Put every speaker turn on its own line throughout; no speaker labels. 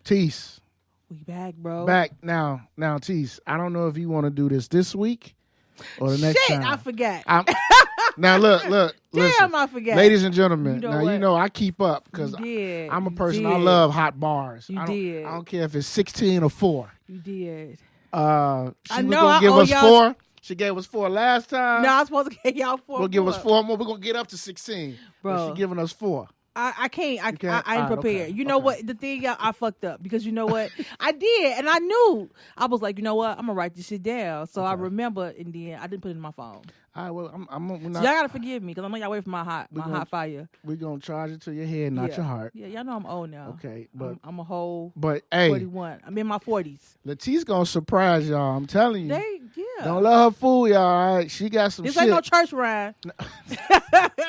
Tease.
We back, bro.
Back now, Tease. I don't know if you want to do this week or the next time.
Shit, I forgot.
Now look.
Damn,
listen,
I forgot.
ladies and gentlemen.
You know
I keep up because I'm a person. I love hot bars. I don't care if it's 16 or 4.
You did.
She was gonna give us 4. She gave us 4 last time.
No, I was supposed to give y'all 4.
We'll give us 4 more. We're gonna get up to 16.
Bro,
she's giving us 4.
I can't. I ain't prepared.
Okay.
You know what? The thing I fucked up because you know what? I did, and I knew. I was like, you know what? I'm gonna write this shit down. So I remember, and then I didn't put it in my phone.
All right, well,
so y'all gotta forgive me because I'm on y'all way from my hot fire.
We're gonna charge it to your head, not your heart.
Yeah, y'all know I'm old now.
Okay, but
I'm a whole.
But hey,
41. I'm in my 40s.
Letitia's gonna surprise y'all. I'm telling you.
Yeah.
Don't let her fool y'all. All right, she got some.
This
shit.
ain't no church ride.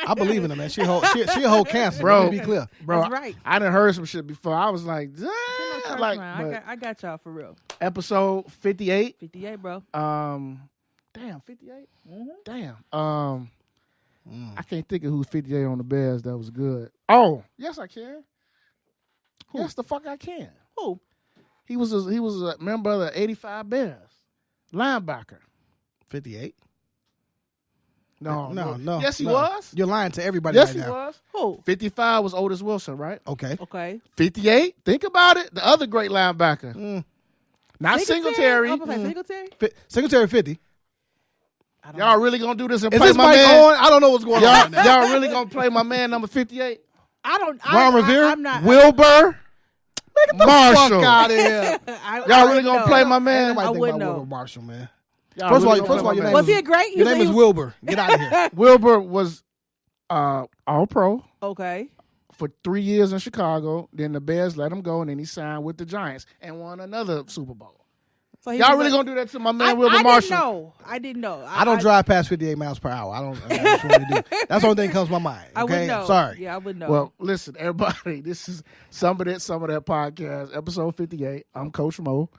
I believe in her, man. She a whole cancer, bro. Let me be clear,
bro.
That's right.
I done heard some shit before. I was like, damn.
No I got y'all for real.
Episode 58.
58, bro.
Damn, 58? Mm-hmm. Damn. I can't think of who's 58 on the Bears that was good. Oh, yes, I can. Who? Yes, the fuck I can.
Who?
He was a member of the 85 Bears. Linebacker.
58?
No.
Yes,
he was.
You're lying to everybody
yes,
right now.
Yes, he was.
Who?
55 was Otis Wilson, right?
Okay.
58? Think about it. The other great linebacker. Not Singletary.
Singletary?
Singletary 50.
Y'all really gonna do this and
Is
play
this
my
mic
man?
on? I don't know what's going on.
Y'all really gonna play my man number 58?
Ron Rivera?
I'm not.
Wilbur? Marshall.
Fuck out of here.
Y'all really gonna play my man?
I
wouldn't know.
Wilbur Marshall, man.
First of
all, your name
was he a great?
Your name is Wilbur. Get out of here.
Wilbur was all pro.
Okay.
For 3 years in Chicago. Then the Bears let him go, and then he signed with the Giants and won another Super Bowl. So y'all really gonna do that to my man Wilbur Marshall?
I didn't know.
I don't drive past 58 miles per hour. I don't. That's what we do. That's the only thing that comes to my mind. Okay?
I would know.
Sorry.
Yeah, I would know.
Well, listen, everybody. This is some of that podcast, episode 58. I'm Coach Mo.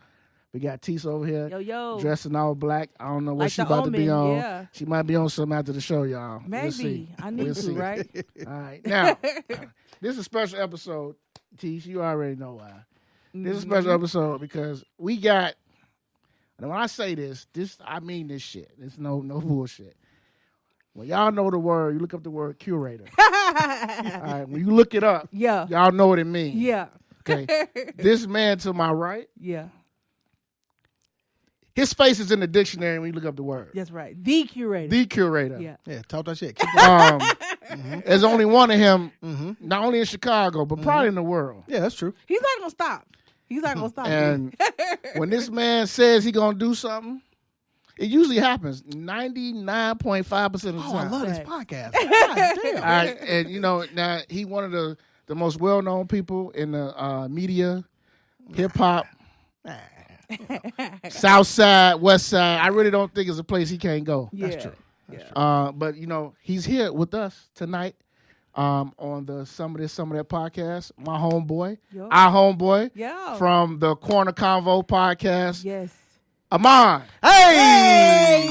We got Tease over here,
yo,
dressed in all black. I don't know what
like
she about to be on.
Yeah.
She might be on something after the show, y'all.
Maybe I need to, right?
All right, now this is a special episode. Tease, you already know why. This is a special episode because we got. And when I say this I mean this shit. It's no bullshit. Well, y'all know the word. You look up the word curator. All right, when you look it up, y'all know what it means.
Yeah.
Okay. This man to my right.
Yeah.
His face is in the dictionary when you look up the word.
That's right. The curator.
The curator.
Yeah.
Talk that shit.
There's only one of him, not only in Chicago, but probably in the world.
Yeah, that's true.
He's not gonna stop. He's not gonna stop.
And when this man says he's gonna do something, it usually happens 99.5% of the time.
I love this podcast. God damn.
All right, and now he one of the most well known people in the media, hip hop, South Side, West Side. I really don't think it's a place he can't go.
Yeah.
That's true.
Yeah.
But he's here with us tonight. On the Some of That podcast, my homeboy, our homeboy, from the Corner Convo podcast.
Yes.
Amon.
Hey,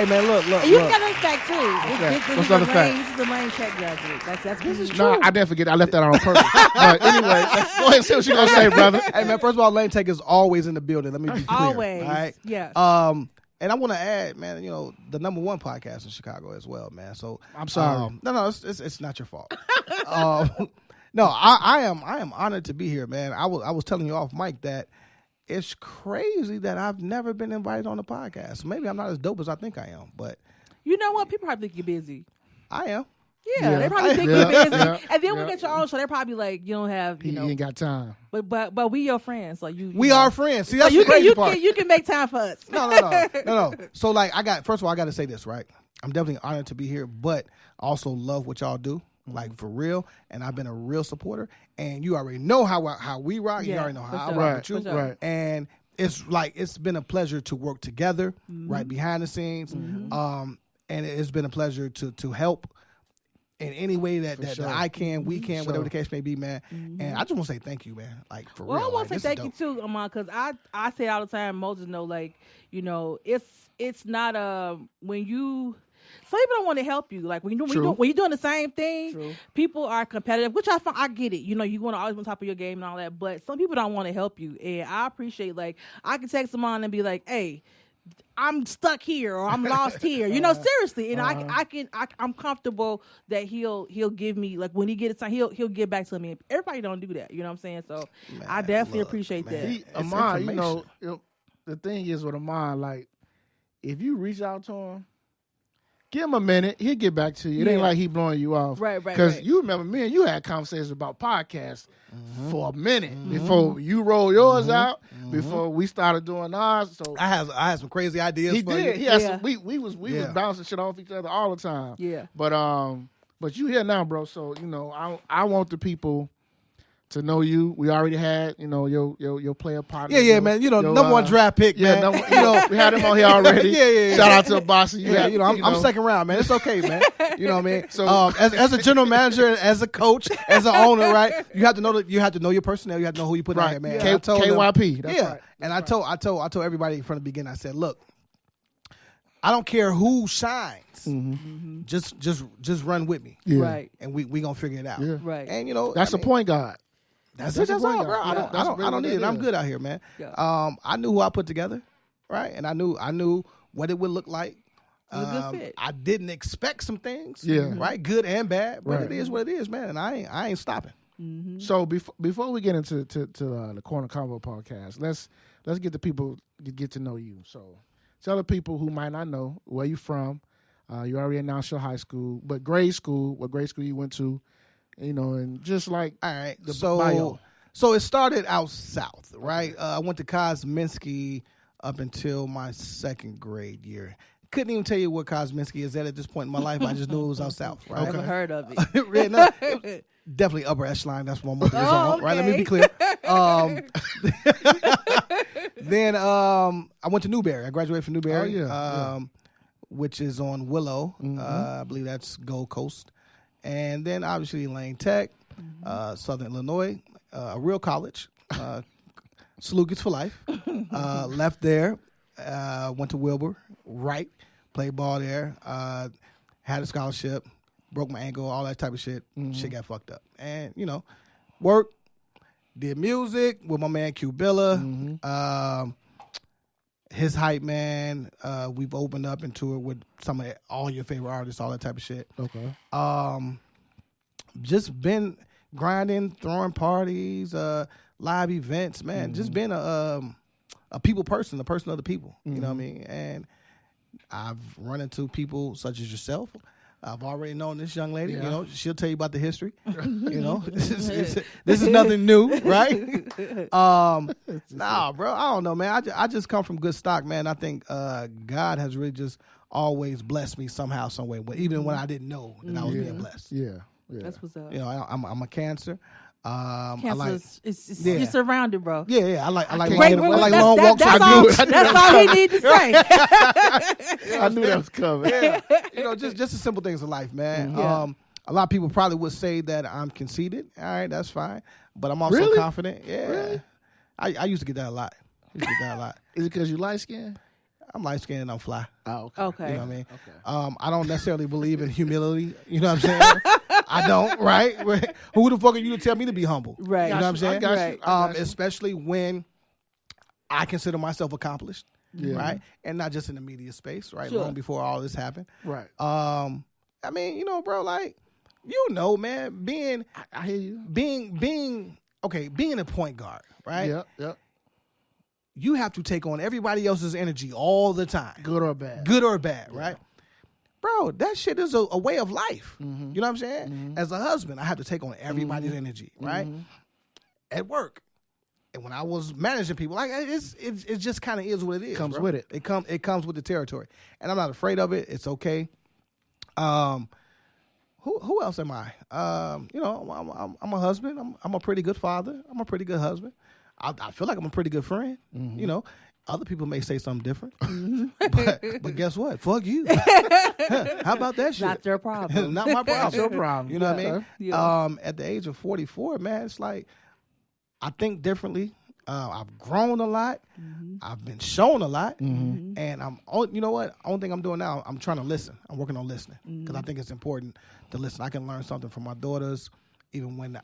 man, look.
You got another fact too.
Okay. What's another fact?
This is the Lane Tech graduate. This is true.
No, I didn't forget. I left that on purpose. But anyway, go ahead and see what you gonna say, brother.
Hey, man. First of all, Lane Tech is always in the building. Let me be clear.
Always.
All right.
Yeah.
And I want to add, man, the number one podcast in Chicago as well, man. So
I'm sorry.
No, it's not your fault. No, I am honored to be here, man. I was telling you off mic that it's crazy that I've never been invited on the podcast. So maybe I'm not as dope as I think I am, but
you know what? People probably think you're busy.
I am.
Yeah, they probably think you're busy. And then we get your own show. They're probably like, you don't have,
you ain't got time.
But we your friends, so
we are friends. See, that's the crazy part.
You can make time for us.
No. So like, first of all, I got to say this, right? I'm definitely honored to be here, but I also love what y'all do, like for real. And I've been a real supporter. And you already know how we rock. You already know how I rock with you.
Right.
And it's been a pleasure to work together, right behind the scenes. And it's been a pleasure to help in any way that I can, we can, whatever the case may be, man. And I just want to say thank you, man. Like, for real.
Well, I want to say thank
dope.
you too, Amon, because I say all the time, Moses know, like, it's not when you some people don't want to help you. Like when you're doing the same thing, people are competitive, which I get it. You know, you want to always be on top of your game and all that, but some people don't want to help you. And I appreciate, like, I can text someone and be like, hey, I'm stuck here or I'm lost here. You know, seriously. And I'm comfortable that he'll give me, like, when he gets time, he'll get back to me. Everybody don't do that. You know what I'm saying? So man, I definitely appreciate that.
Amon, you know, the thing is with Amon, like, if you reach out to him, give him a minute, he'll get back to you. It ain't like he blowing you off.
Right.
Because you remember me and you had conversations about podcasts for a minute before you rolled yours out, before we started doing ours. So
I had some crazy ideas.
He did. He had some, we was bouncing shit off each other all the time.
Yeah.
But you here now, bro. So, you know, I want the people to know you. We already had, you know, your player partner.
Yeah, man. You know, number one draft pick, man.
You know, we had him on here already.
Yeah.
Shout out to Abasi.
You know, I'm second round, man. It's okay, man. You know what I mean? So, as a general manager, as a coach, as an owner, right? You have to know your personnel. You have to know who you put out there, man.
Yeah. KYP. That's right.
And I told everybody from the beginning. I said, look, I don't care who shines. Just run with me.
Yeah. Right.
And we gonna figure it out.
Yeah.
Right.
And you know,
that's a point guard.
That's all, bro. I don't need it. I'm good out here, man.
Yeah.
I knew who I put together, right? And I knew what it would look like.
It was a good fit.
I didn't expect some things,
yeah,
right, good and bad, but
right.
It is what it is, man. And I ain't stopping.
Mm-hmm.
So before we get into the Corner Convo podcast, let's get the people get to know you. So tell the people who might not know where you from. You already announced your high school, but what grade school you went to. You know, and just like,
all right,
the bio.
So it started out south, right? I went to Kosminski up until my second grade year. Couldn't even tell you what Kosminski is at this point in my life. I just knew it was out south, right?
Never heard of it.
Definitely upper echelon. That's what my mother was on, right? Let me be clear. Then I went to Newberry. I graduated from Newberry, which is on Willow. I believe that's Gold Coast. And then obviously Lane Tech, Southern Illinois, a real college, Salukis for life. Left there, went to Wilbur, right, played ball there, had a scholarship, broke my ankle, all that type of shit. Shit got fucked up. And, you know, worked, did music with my man Q Billa. His hype man, we've opened up and toured with some of all your favorite artists, all that type of shit.
Okay.
Just been grinding, throwing parties, live events, man. Just been a people person, a person of the people. You know what I mean? And I've run into people such as yourself. I've already known this young lady. You know, she'll tell you about the history. You know, this is nothing new, right? Nah, bro, I don't know, man. I just come from good stock, man. I think God has really just always blessed me somehow, some way, even when I didn't know that I was being blessed.
Yeah.
That's what's up.
You know, I'm a Cancer.
Cancer, you're surrounded, bro.
Yeah. I like
long walks. That's all we need to say.
I knew that was coming.
Yeah. You know, just the simple things of life, man.
Yeah.
A lot of people probably would say that I'm conceited. All right, that's fine. But I'm also confident. Yeah. Really? I used to get that a lot.
Is it because you light skinned?
I'm light skinned and I'm fly.
Oh,
okay.
You know what I mean?
Okay.
I don't necessarily believe in humility. You know what I'm saying? I don't, right? Who the fuck are you to tell me to be humble?
Right.
You know what I'm saying?
I got you.
Especially when I consider myself accomplished,
yeah.
right? And not just in the media space, right?
Sure.
Long before all this happened.
Right.
I mean, you know, bro, like, you know, man,
I hear you.
Being a point guard, right?
Yep.
You have to take on everybody else's energy all the time.
Good or bad,
yeah. Right? Bro, that shit is a way of life. You know what I'm saying? As a husband, I have to take on everybody's energy, right? At work. And when I was managing people, like it just kind of is what it is.
Comes
bro.
with it.
It comes with the territory. And I'm not afraid of it. It's okay. Who else am I? You know, I'm a husband. I'm a pretty good father. I'm a pretty good husband. I feel like I'm a pretty good friend. You know, other people may say something different, but guess what? Fuck you. How about that shit?
Not your problem.
Not my problem.
Not your problem.
You know what I mean?
Yeah.
At the age of 44, man, it's like I think differently. I've grown a lot. I've been shown a lot. And you know what? Only thing I'm doing now, I'm trying to listen. I'm working on listening because I think it's important to listen. I can learn something from my daughters, even when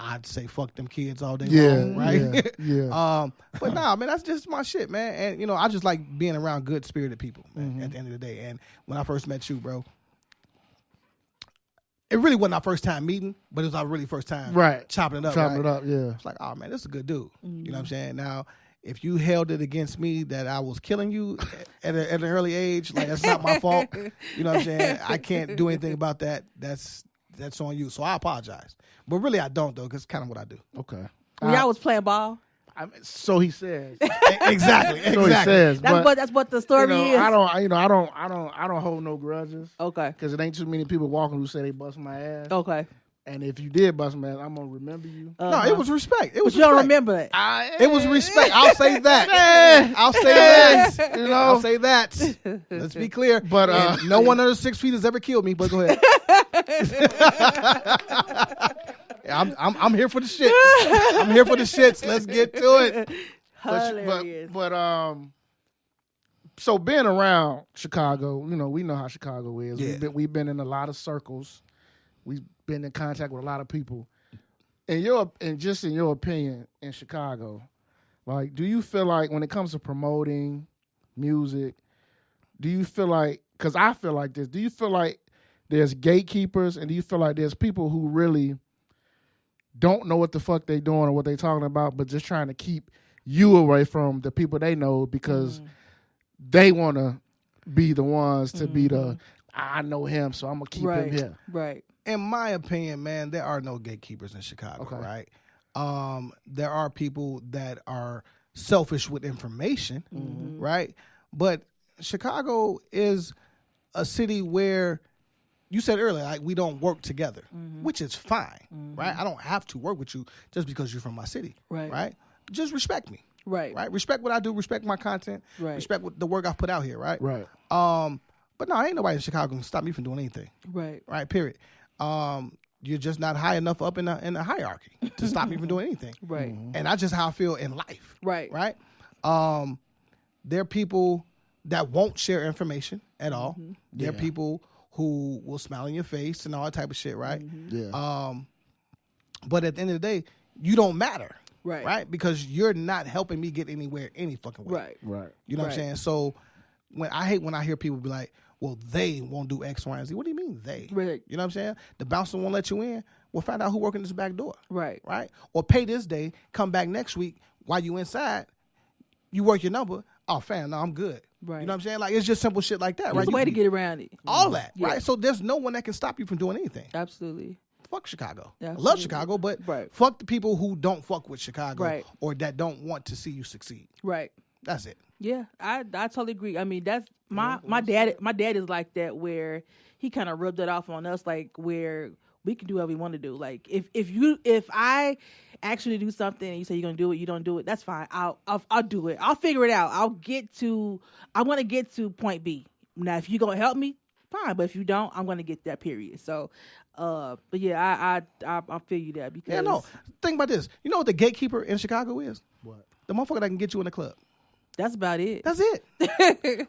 I'd say fuck them kids all day long, right?
Yeah.
But nah, man, that's just my shit, man. And, you know, I just like being around good-spirited people, man, at the end of the day. And when I first met you, bro, it really wasn't our first time meeting, but it was our really first time chopping it up.
Chopping it up, yeah.
It's like, oh, man, this is a good dude. You know what I'm saying? Now, if you held it against me that I was killing you at an early age, like, that's not my fault. You know what I'm saying? I can't do anything about that. That's on you. So I apologize. But really, I don't, though, because it's kind of what I do.
Okay.
When y'all was playing ball?
So he says.
Exactly.
So he says.
That's what the story is.
I don't hold no grudges.
Okay.
Because it ain't too many people walking who say they bust my ass.
Okay.
And if you did bust my ass, I'm gonna remember you.
No, it was respect. It was.
You don't remember it.
It was respect. I'll say that. I'll say that.
You know,
I'll say that. Let's be clear.
But
no one under 6 feet has ever killed me. But go ahead. I'm here for the shits. I'm here for the shits. Let's get to it.
Hilarious.
But so being around Chicago, you know, we know how Chicago is.
Yeah.
We've been in a lot of circles. We've been in contact with a lot of people. And just in your opinion, in Chicago, like, do you feel like when it comes to promoting music, do you feel like, because I feel like this, do you feel like there's gatekeepers, and do you feel like there's people who really don't know what the fuck they doing or what they talking about, but just trying to keep you away from the people they know because they want to be the ones to be the, I know him, so I'm going to keep him here.
Right.
In my opinion, man, there are no gatekeepers in Chicago, right? There are people that are selfish with information, right? But Chicago is a city where you said earlier, like, we don't work together, which is fine, right? I don't have to work with you just because you're from my city, right? Just respect me, right? Respect what I do, respect my content, respect the work I've put out here, right? But no, ain't nobody in Chicago can stop me from doing anything, right? Period. You're just not high enough up in the hierarchy to stop me from doing anything, and that's just how I feel in life, right? There are people that won't share information at all. There are people who will smile in your face and all that type of shit, right? But at the end of the day, you don't matter, right? Because you're not helping me get anywhere any fucking way,
Right.
You know what I'm saying? So when I hear people be like, well, they won't do X, Y, and Z. What do you mean they?
Right.
You know what I'm saying? The bouncer won't let you in. Well, find out who working this back door.
Right.
Or pay this day, come back next week while you inside. You work your number. Oh, fam, no, I'm good.
Right.
You know what I'm saying? Like, it's just simple shit like that, right?
There's a way to get around it.
All that, right? So there's no one that can stop you from doing anything.
Absolutely.
Fuck Chicago.
Absolutely.
I love Chicago, but fuck the people who don't fuck with Chicago or that don't want to see you succeed.
Right.
That's it.
Yeah, I totally agree. I mean, that's my dad. My dad is like that, where he kind of rubbed it off on us, like where we can do whatever we want to do. Like if I actually do something and you say you're gonna do it, you don't do it. That's fine. I'll do it. I'll figure it out. I want to get to point B. Now, if you're gonna help me, fine. But if you don't, I'm gonna get that period. So, but yeah, I feel you there because
Think about this. You know what the gatekeeper in Chicago is? What? The motherfucker that can get you in the club.
That's about it.
That's it.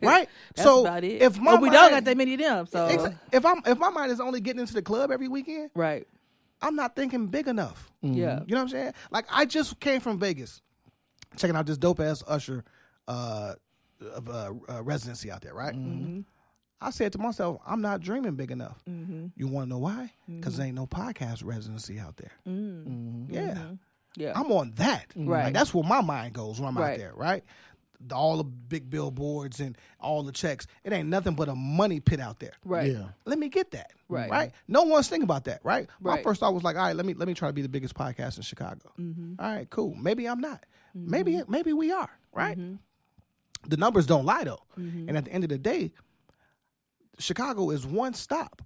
Right?
That's about it.
If my
we don't got that many of them. So
if my mind is only getting into the club every weekend, I'm not thinking big enough.
Yeah.
You know what I'm saying? Like, I just came from Vegas, checking out this dope ass Usher residency out there, right? I said to myself, I'm not dreaming big enough. You want to know why? Because there ain't no podcast residency out there. Yeah. I'm on that.
Right.
Like, that's where my mind goes when I'm out there, right? All the big billboards and all the checks. It ain't nothing but a money pit out there.
Right. Yeah.
Let me get that.
Right.
No one's thinking about that, right? My first thought was like, all right, let me try to be the biggest podcast in Chicago. All right, cool. Maybe I'm not. Maybe we are, right? The numbers don't lie though. And at the end of the day, Chicago is one stop.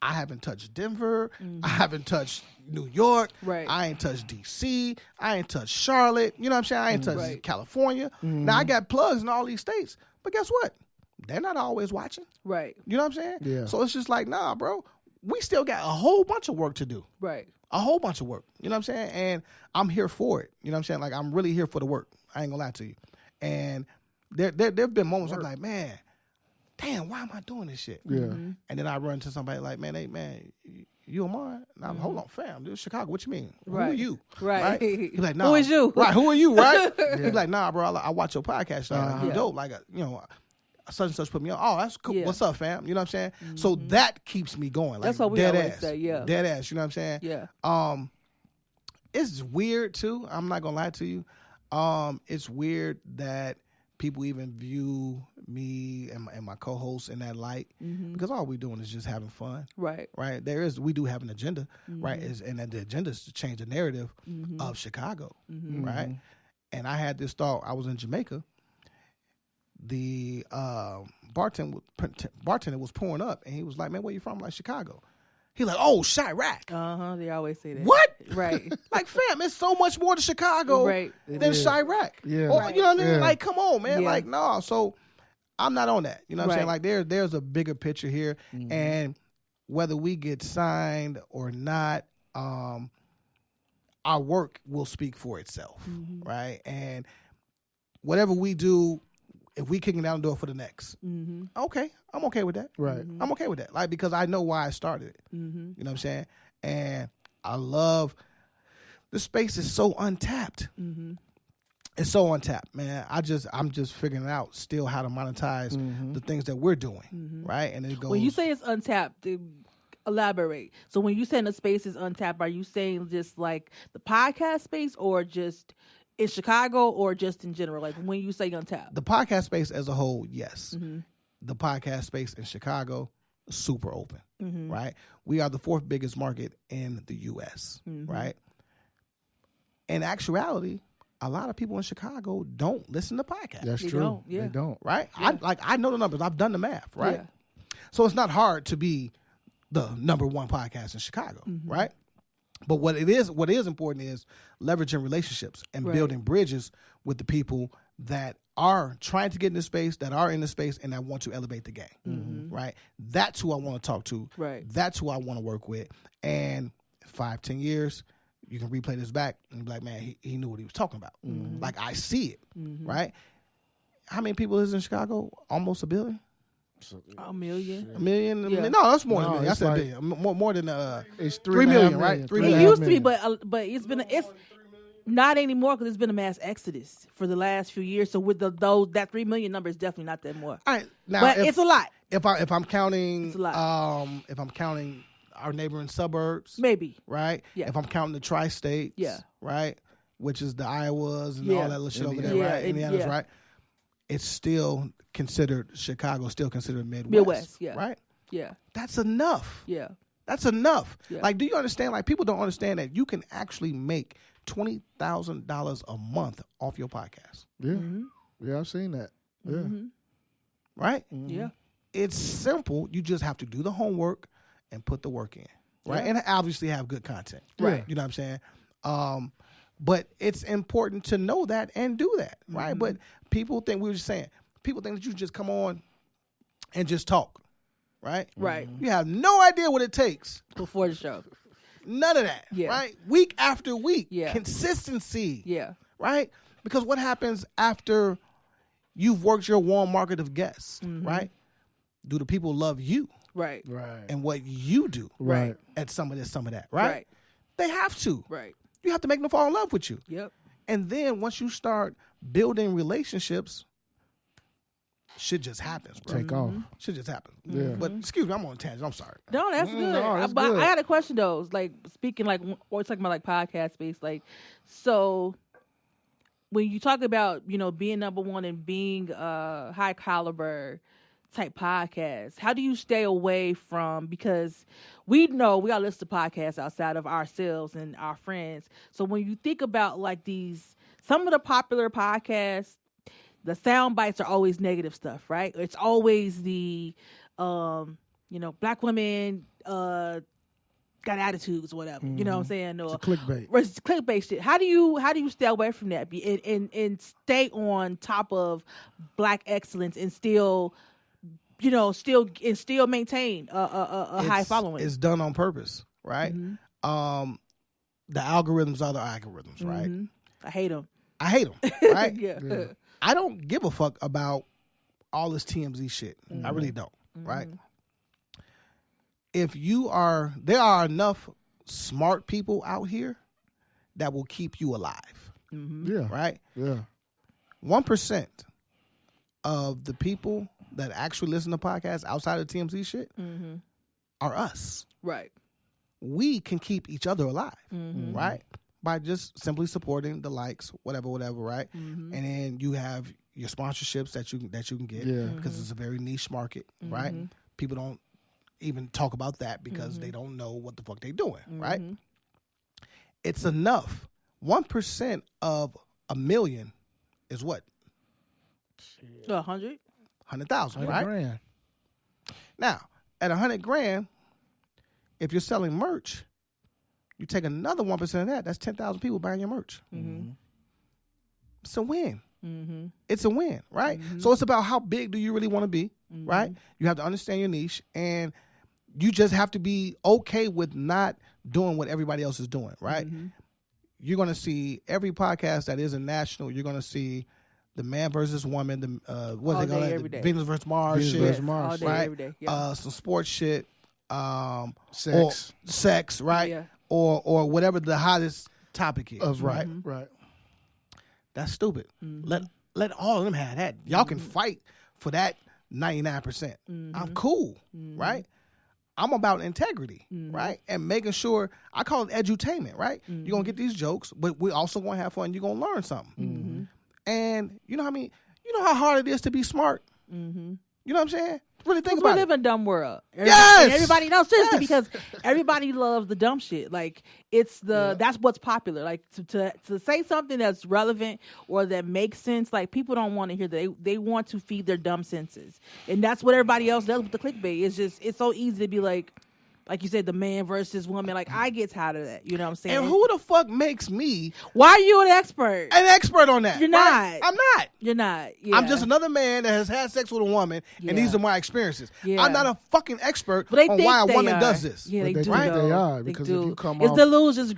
I haven't touched Denver. I haven't touched New York. I ain't touched D.C. I ain't touched Charlotte. You know what I'm saying? I ain't touched California. Now, I got plugs in all these states. But guess what? They're not always watching.
Right.
You know what I'm saying?
Yeah.
So it's just like, nah, bro. We still got a whole bunch of work to do.
Right.
a whole bunch of work. You know what I'm saying? And I'm here for it. You know what I'm saying? Like, I'm really here for the work. I ain't gonna lie to you. And there have been moments I'm like, man, damn, why am I doing this shit?
Yeah.
And then I run to somebody like, man, hey, man, you Amon? And hold on, fam, this is Chicago. What you mean?
Right.
Who are you?
Right.
He's like, nah.
Who is you?
Right, who are you, right? He's like, nah, bro, I watch your podcast. Like, you dope. Like, such and such put me on. Oh, that's cool. What's up, fam? You know what I'm saying? So that keeps me going. Like,
that's what we
dead
always
ass.
say, yeah.
Dead ass, you know what I'm saying?
Yeah.
It's weird, too. I'm not going to lie to you. It's weird that people even view me and my co-hosts in that light, because all we're doing is just having fun.
Right.
We do have an agenda, right? And the agenda is to change the narrative of Chicago, right? And I had this thought. I was in Jamaica. The bartender was pouring up, and he was like, man, where you from? I'm like, Chicago. He like, oh, Chirac.
They always say that.
What?
Right.
Like, fam, it's so much more to Chicago than Chirac.
Yeah.
Or, you know what I mean?
Yeah.
Like, come on, man.
Yeah.
Like, no. So I'm not on that. You know what I'm saying? Like, there's a bigger picture here. And whether we get signed or not, our work will speak for itself, right? And whatever we do, if we kicking down the door for the next, okay, I'm okay with that.
Right.
I'm okay with that. Like, because I know why I started it. You know what I'm saying? And I love, the space is so untapped. It's so untapped, man. I'm just figuring out still how to monetize the things that we're doing, right? And it goes.
When you say it's untapped, elaborate. So when you saying the space is untapped, are you saying just like the podcast space, or just in Chicago, or just in general? Like, when you say untapped,
the podcast space as a whole, yes. The podcast space in Chicago, super open, right? We are the 4th biggest market in the U.S., right? In actuality, a lot of people in Chicago don't listen to podcasts.
That's true. They don't.
Right? Yeah. I know the numbers. I've done the math, right? Yeah. So it's not hard to be the number 1 podcast in Chicago, right? But what is important is leveraging relationships and building bridges with the people that are trying to get in this space, that are in the space, and that want to elevate the game, right? That's who I want to talk to.
Right.
That's who I want to work with. And 5-10 years, you can replay this back and be like, man, he knew what he was talking about. Like, I see it, right? How many people is in Chicago? Almost 1 billion?
A million.
A million?
Yeah.
No, that's more than a million. I said
like,
billion. More than
it's
3 million, right? 3 million.
It used to be, but it's not anymore, because it's been a mass exodus for the last few years. So with that 3 million number is definitely not that more.
All right, now,
but it's a lot.
If I'm counting,
it's a lot.
If I'm counting our neighboring suburbs,
maybe,
right?
Yeah.
If I'm counting the tri-states, right, which is the Iowas and all that little shit over there, right? Indiana's, right? It's still considered, Chicago still considered Midwest, right?
Yeah,
that's enough.
Yeah,
that's enough.
Yeah.
Like, do you understand? Like, people don't understand that you can actually make $20,000 a month off your podcast.
Yeah, yeah, I've seen that. Yeah,
right.
Yeah,
it's simple. You just have to do the homework and put the work in, right? And obviously have good content,
right?
You know what I'm saying? But it's important to know that and do that, right? But people think, we were just saying, people think that you just come on and just talk, right?
Right.
You have no idea what it takes
before the show.
None of that, right? Week after week, consistency, right? Because what happens after you've worked your warm market of guests, right? Do the people love you?
Right.
And what you do,
right?
At some of this, some of that, right? They have to,
right?
You have to make them fall in love with you.
Yep.
And then once you start building relationships, shit just happens, bro.
Take off.
Shit just happens.
Yeah.
But excuse me, I'm on a tangent. I'm sorry.
No, that's good.
No, that's
but
good.
I got a question though. Like, speaking, like, we're talking about like podcast space, like, so when you talk about, being number 1 and being high caliber type podcast, how do you stay away from, because we know we got to listen to podcasts outside of ourselves and our friends. So when you think about like some of the popular podcasts, the sound bites are always negative stuff, right? It's always the, black women got attitudes or whatever. You know what I'm saying? Or
it's clickbait.
It's clickbait shit. How do you stay away from that and stay on top of Black excellence and still maintain a high following?
It's done on purpose, right? the algorithms are the algorithms, right?
I hate them.
Right?
Yeah.
I don't give a fuck about all this TMZ shit. I really don't, right? There are enough smart people out here that will keep you alive.
Yeah.
Right?
Yeah.
1% of the people that actually listen to podcasts outside of TMZ shit are us.
Right.
We can keep each other alive, right? By just simply supporting the likes, whatever, right? And then you have your sponsorships that you can get because it's a very niche market, right? People don't even talk about that because they don't know what the fuck they doing, right? It's enough. 1% of a million is what?
100?
100,000, right?
$100,000.
Now, at $100,000, if you're selling merch, you take another 1% of that. That's 10,000 people buying your merch. It's a win. It's a win, right? So it's about how big do you really want to be, right? You have to understand your niche, and you just have to be okay with not doing what everybody else is doing, right? You're going to see every podcast that isn't national. You're going to see the man versus woman, what's it called? Venus versus Mars shit,
All day,
right?
every day. Yeah.
Some sports shit,
sex,
right?
Yeah.
Or whatever the hottest topic is, right?
Right.
That's stupid. Let all of them have that. Y'all can fight for that 99%. I'm cool, right? I'm about integrity, right? And making sure, I call it edutainment, right? You're going to get these jokes, but we're also going to have fun. You're going to learn something. And you know how hard it is to be smart? You know what I'm saying? Really think about it.
We live in a dumb world.
Everybody
knows, seriously, because everybody loves the dumb shit. Like, it's that's what's popular. Like, to say something that's relevant or that makes sense, like, people don't want to hear that. They want to feed their dumb senses. And that's what everybody else does with the clickbait. It's so easy to be like you said, the man versus woman. Like, I get tired of that. You know what I'm saying?
And who the fuck makes me
Why are you an expert?
An expert on that?
You're
right?
not.
I'm not.
You're not. Yeah.
I'm just another man that has had sex with a woman, and these are my experiences.
Yeah.
I'm not a fucking expert
But they
on
think
why a
they
woman
are.
does this.
Yeah, they do.
Right? They are,
They
because
do.
if you come
it's
off,
delusions of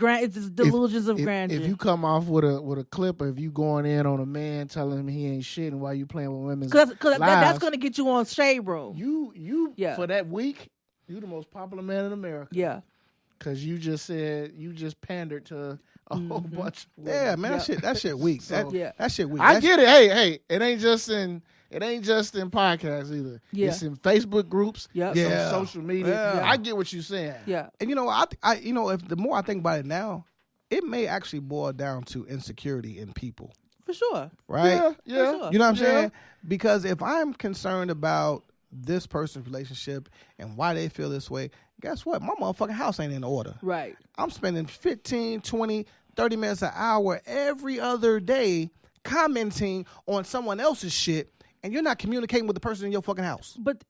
grandeur.
If you come off with a clip of you going in on a man telling him he ain't shit and why you playing with women's
because
lives,
that's going to get you on Shade Room.
You for that week, you the most popular man in America.
Yeah.
Because you just pandered to a whole bunch of women.
Yeah, man, that shit weak.
So,
that shit weak.
I get it. Hey, it ain't just in podcasts either.
Yeah.
It's in Facebook groups.
Yep.
Yeah. Social media.
Yeah.
I get what you're saying.
Yeah.
And if the more I think about it now, it may actually boil down to insecurity in people.
For sure.
Right?
Yeah.
For sure.
You know what I'm saying? Because if I'm concerned about this person's relationship and why they feel this way, guess what? My motherfucking house ain't in order.
Right.
I'm spending 15, 20, 30 minutes an hour every other day commenting on someone else's shit, and you're not communicating with the person in your fucking house.
But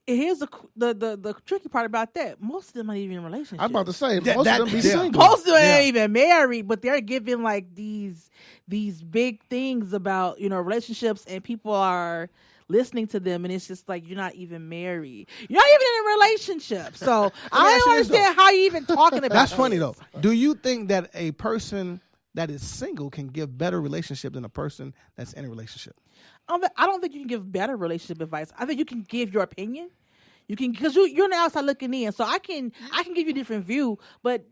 here's the tricky part about that. Most of them aren't even in relationships.
I'm about to say, most of them be single.
Most of them ain't even married, but they're giving like these big things about, relationships, and people are listening to them, and it's just like, you're not even married. You're not even in a relationship. So I don't understand how you even talking about
That's
this.
funny though. Do you think that a person that is single can give better relationship than a person that's in a relationship?
I don't think you can give better relationship advice. I think you can give your opinion. You can, because you're on the outside looking in. So I can give you a different view, but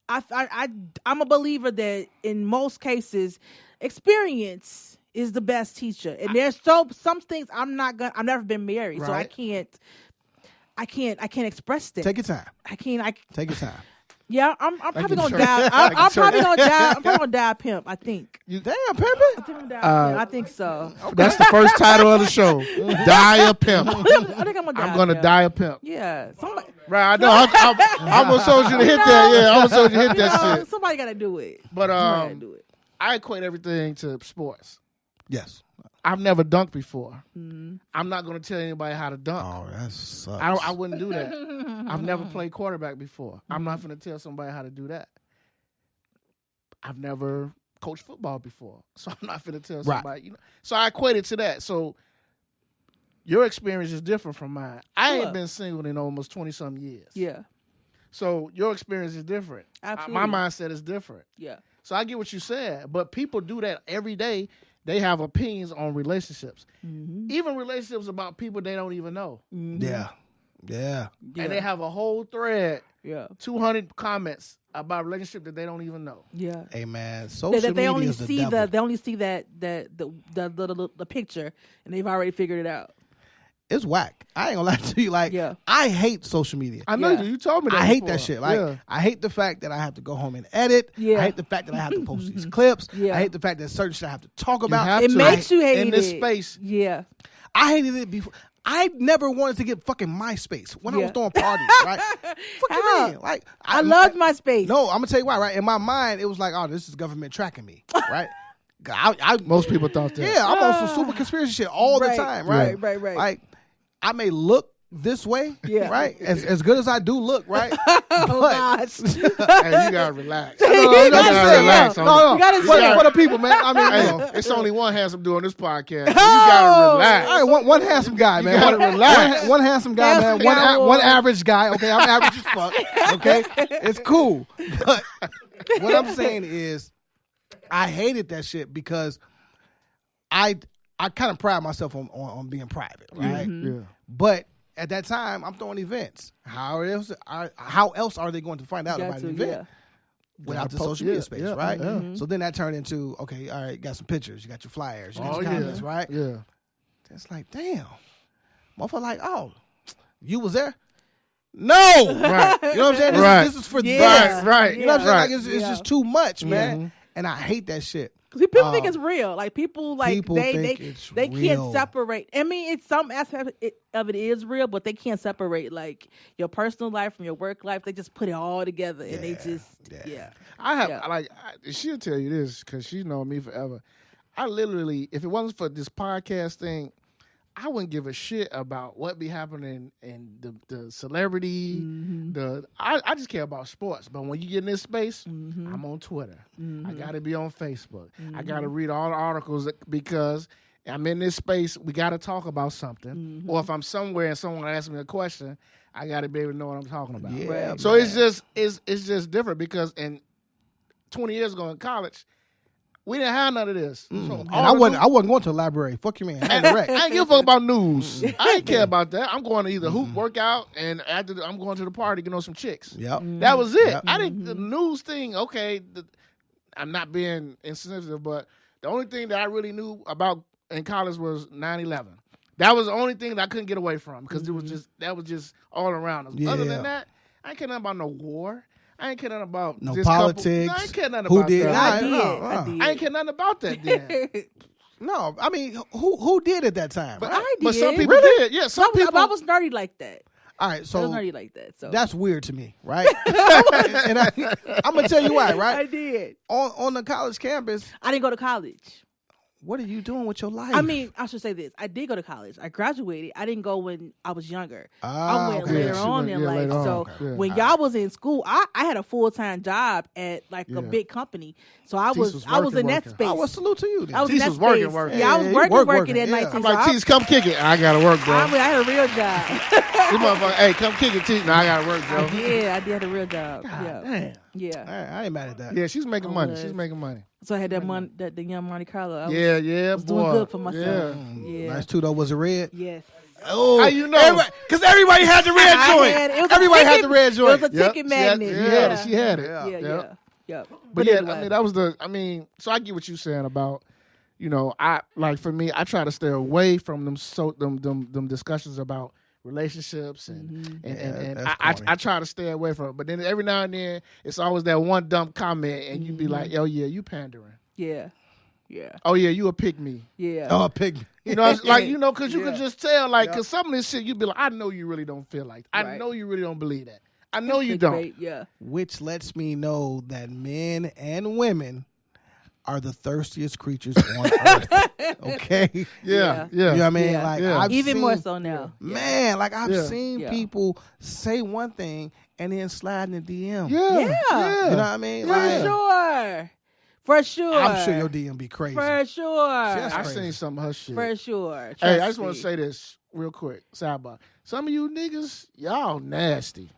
I'm a believer that in most cases, experience is the best teacher. And there's some things I've never been married, so I can't express that.
Take your time. Take your time.
Yeah, I'm probably gonna die. I'm probably gonna die a pimp. I think.
You damn pimping?
I think so.
That's the first title of the show. Die a pimp.
I think I'm gonna
die a pimp.
Yeah, somebody.
Right, I know. I almost told you to hit that. Yeah, I almost told you to hit that shit.
Somebody gotta do it.
But I equate everything to sports.
Yes.
I've never dunked before. I'm not going to tell anybody how to dunk.
Oh, that sucks.
I wouldn't do that. I've never played quarterback before. I'm not going to tell somebody how to do that. I've never coached football before, so I'm not going to tell somebody. Right. So I equate it to that. So your experience is different from mine. I ain't been single in almost 20-some years.
Yeah.
So your experience is different.
Absolutely.
My mindset is different.
Yeah.
So I get what you said, but people do that every day. They have opinions on relationships, even relationships about people they don't even know.
Yeah.
And they have a whole thread, 200 comments about a relationship that they don't even know.
Yeah.
Hey man, social media
they only
is the
see
devil.
they only see the picture, and they've already figured it out.
It's whack. I ain't gonna lie to you. Like, I hate social media.
I know you told me that.
I hate that shit. Like, I hate the fact that I have to go home and edit. I hate the fact that I have to post these clips. I hate the fact that certain shit I have to talk about.
It makes you hate
in this space.
Yeah.
I hated it before. I never wanted to get fucking MySpace when I was throwing parties, right? Fucking man. Like,
I loved MySpace.
No, I'm gonna tell you why, right? In my mind, it was like, oh, this is government tracking me, right?
Most people thought that.
Yeah, I'm on some super conspiracy shit all the time, right?
Right.
Like, I may look this way, right? As good as I do look, right?
Gosh.
Hey, you gotta relax. You gotta relax.
No. For the people, man. I mean,
it's only one handsome dude on this podcast. You gotta relax.
All right, one handsome guy, man.
You gotta relax.
One handsome guy, man. One average guy. Okay, I'm average as fuck. Okay, it's cool. But what I'm saying is, I hated that shit because I kind of pride myself on being private, right?
Yeah.
But at that time, I'm throwing events. How else are they going to find out about an event without the social media space, right?
Yeah.
So then that turned into, okay, all right, you got some pictures, you got your flyers, you got your comments, right?
Yeah.
It's like, damn. Motherfucker like, oh, you was there? No! Right. You know what I'm saying? This is for
Right.
You know what I'm saying? Like, it's just too much, man. And I hate that shit.
Because people think it's real. Like people
it's
they
real.
can't separate. I mean, it's some aspect of it is real, but they can't separate like your personal life from your work life. They just put it all together, and they just
I have she'll tell you this because she's known me forever. I literally, if it wasn't for this podcast thing, I wouldn't give a shit about what be happening in the celebrity. I just care about sports. But when you get in this space, I'm on Twitter. I got to be on Facebook. I got to read all the articles because I'm in this space. We got to talk about something. Or if I'm somewhere and someone asks me a question, I got to be able to know what I'm talking about.
Yeah,
so it's just different because in 20 years ago in college, we didn't have none of this. So
I wasn't going to the library. Fuck you, man. I
ain't give a fuck about news. I ain't care about that. I'm going to either hoop, work out, and after I'm going to the party to know some chicks.
Yep.
That was it. Yep. I didn't the news thing. Okay, I'm not being insensitive, but the only thing that I really knew about in college was 9/11. That was the only thing that I couldn't get away from because it was just all around us. Yeah. Other than that, I ain't care nothing about no war. I ain't care nothing about
no politics.
I ain't care nothing about
did?
that.
I did.
I ain't care nothing about that then.
No, I mean, who did at that time?
But,
right?
I did.
But some people did. Yeah, some people.
I was nerdy like that.
All right, so
I was nerdy like that. So
that's weird to me, right? And I'm gonna tell you why, right?
I did.
On the college campus,
I didn't go to college.
What are you doing with your life?
I mean, I should say this. I did go to college. I graduated. I didn't go when I was younger.
I
went later on in life. So when y'all was in school, I had a full-time job at like a big company. So I was in that space.
I was salute to you then.
I was in that
space.
Working. Yeah, I was working at night.
I'm like, Tease, come kick it. I gotta work, bro.
I had a real job.
This motherfucker, hey, come kick it, Tease. No, I gotta work, bro.
I did have a real job.
Damn.
Yeah.
I ain't mad at that.
Yeah, she's making money. She's making money.
So I had that money, the young Monte Carlo.
Yeah,
was doing good for myself. Yeah.
Nice too, though. Was it red?
Yes.
Oh,
how you know?
Because everybody had the red joint. Everybody had the red joint.
It was a ticket magnet.
She had it.
Yeah.
But yeah, I mean, that was so I get what you're saying about, I like for me, I try to stay away from them discussions about relationships and I try to stay away from it. But then every now and then it's always that one dumb comment and you be like, oh yeah, you pandering.
Yeah.
Oh yeah, you a pick me.
Yeah.
Oh, a pick me.
Because you can just tell, because some of this shit you be like, I know you really don't feel like that. I know you really don't believe that. I know you don't.
Great, yeah.
Which lets me know that men and women are the thirstiest creatures on earth. Okay?
Yeah.
You know what I mean? Yeah. Like I've
even
seen,
more so now.
Man, like I've seen people say one thing and then slide in the DM.
Yeah.
You know what I mean?
For sure.
I'm sure your DM be crazy.
For sure.
I seen some of her shit.
For sure.
Hey, I just want to say this real quick. Sidebar. Some of you niggas, y'all nasty.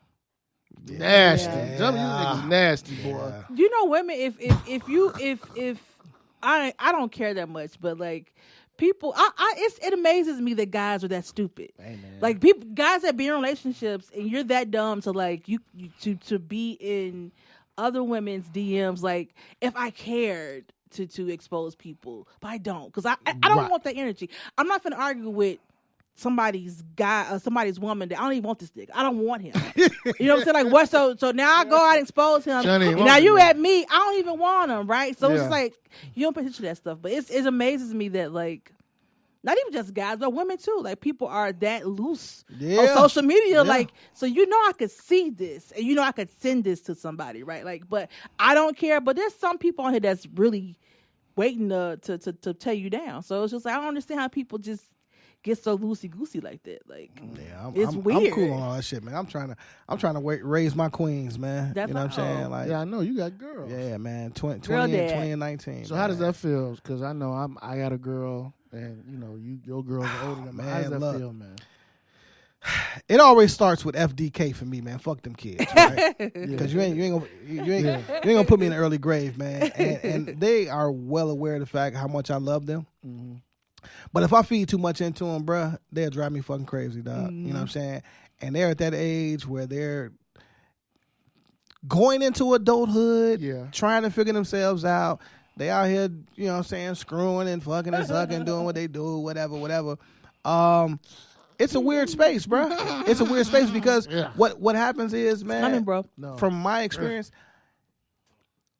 Nasty. Some of you niggas nasty, boy.
Yeah.
You know, women. If I don't care that much, but like people, it amazes me that guys are that stupid.
Amen.
Like guys that be in relationships and you're that dumb to like to be in other women's DMs. Like if I cared to expose people, but I don't, because I don't want that energy. I'm not gonna argue with somebody's guy or somebody's woman that I don't even want this nigga. I don't want him. You know what I'm saying? Like what? So now I go out and expose him. And now you at me. I don't even want him, right? So it's just like you don't pay attention to that stuff. But it amazes me that like not even just guys, but women too. Like people are that loose on social media. Like so I could see this and I could send this to somebody, right? Like, but I don't care. But there's some people on here that's really waiting to tear you down. So it's just like I don't understand how people just get so loosey goosey like that. Like, it's weird.
I'm cool on all that shit, man. I'm trying to raise my queens, man.
That's
you know what I'm saying? Like,
I know you got girls.
Yeah, man. 20 and 19.
So
man.
how does that feel? Because I know I got a girl, and your girls are older than me. How does that feel, man?
It always starts with FDK for me, man. Fuck them kids, right? Because you ain't gonna put me in an early grave, man. And they are well aware of the fact how much I love them. Mm-hmm. But if I feed too much into them, bruh, they'll drive me fucking crazy, dog. You know what I'm saying? And they're at that age where they're going into adulthood, trying to figure themselves out. They out here, you know what I'm saying, screwing and fucking and sucking, doing what they do, whatever. It's a weird space, bruh. It's a weird space because what happens is, man, from my experience,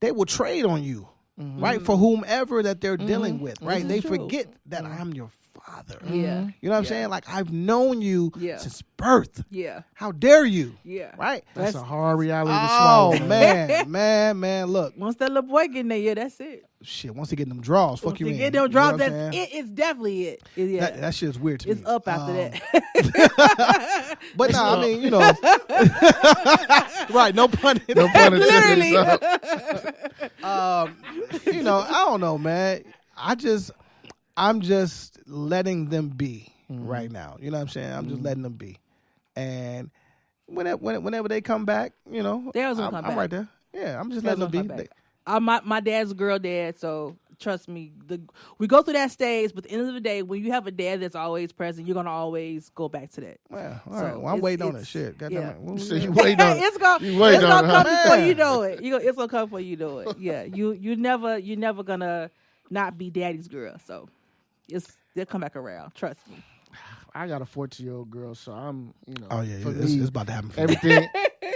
they will trade on you. Right, for whomever that they're dealing with, right? They forget that I'm your father.
Yeah,
you know what I'm saying? Like I've known you since birth.
Yeah,
how dare you?
Yeah,
right.
That's a hard reality to swallow.
Oh man, look.
Once that little boy get in there, that's it.
Shit, once he get them draws, fuck you in.
Get them draws, that's it. It's definitely it.
That shit's weird to me.
It's up after that.
But no, I mean, right? No pun.
No pun
Literally.
I don't know, man. I'm just letting them be right now. You know what I'm saying? I'm just letting them be, and whenever they come back,
they always gonna come back.
I'm right there. Yeah, I'm just letting them be.
My dad's a girl dad, so trust me, we go through that stage. But at the end of the day, when you have a dad that's always present, you're gonna always go back to that.
Well, all right. Well, I'm waiting on that shit.
Yeah.
You waiting on it.
It's gonna come before you know it. It's gonna come before you know it. Yeah, you're never gonna not be daddy's girl. So they'll come back around. Trust me.
I got a 14-year-old girl, so I'm,
Oh yeah, it's about to happen. For
everything.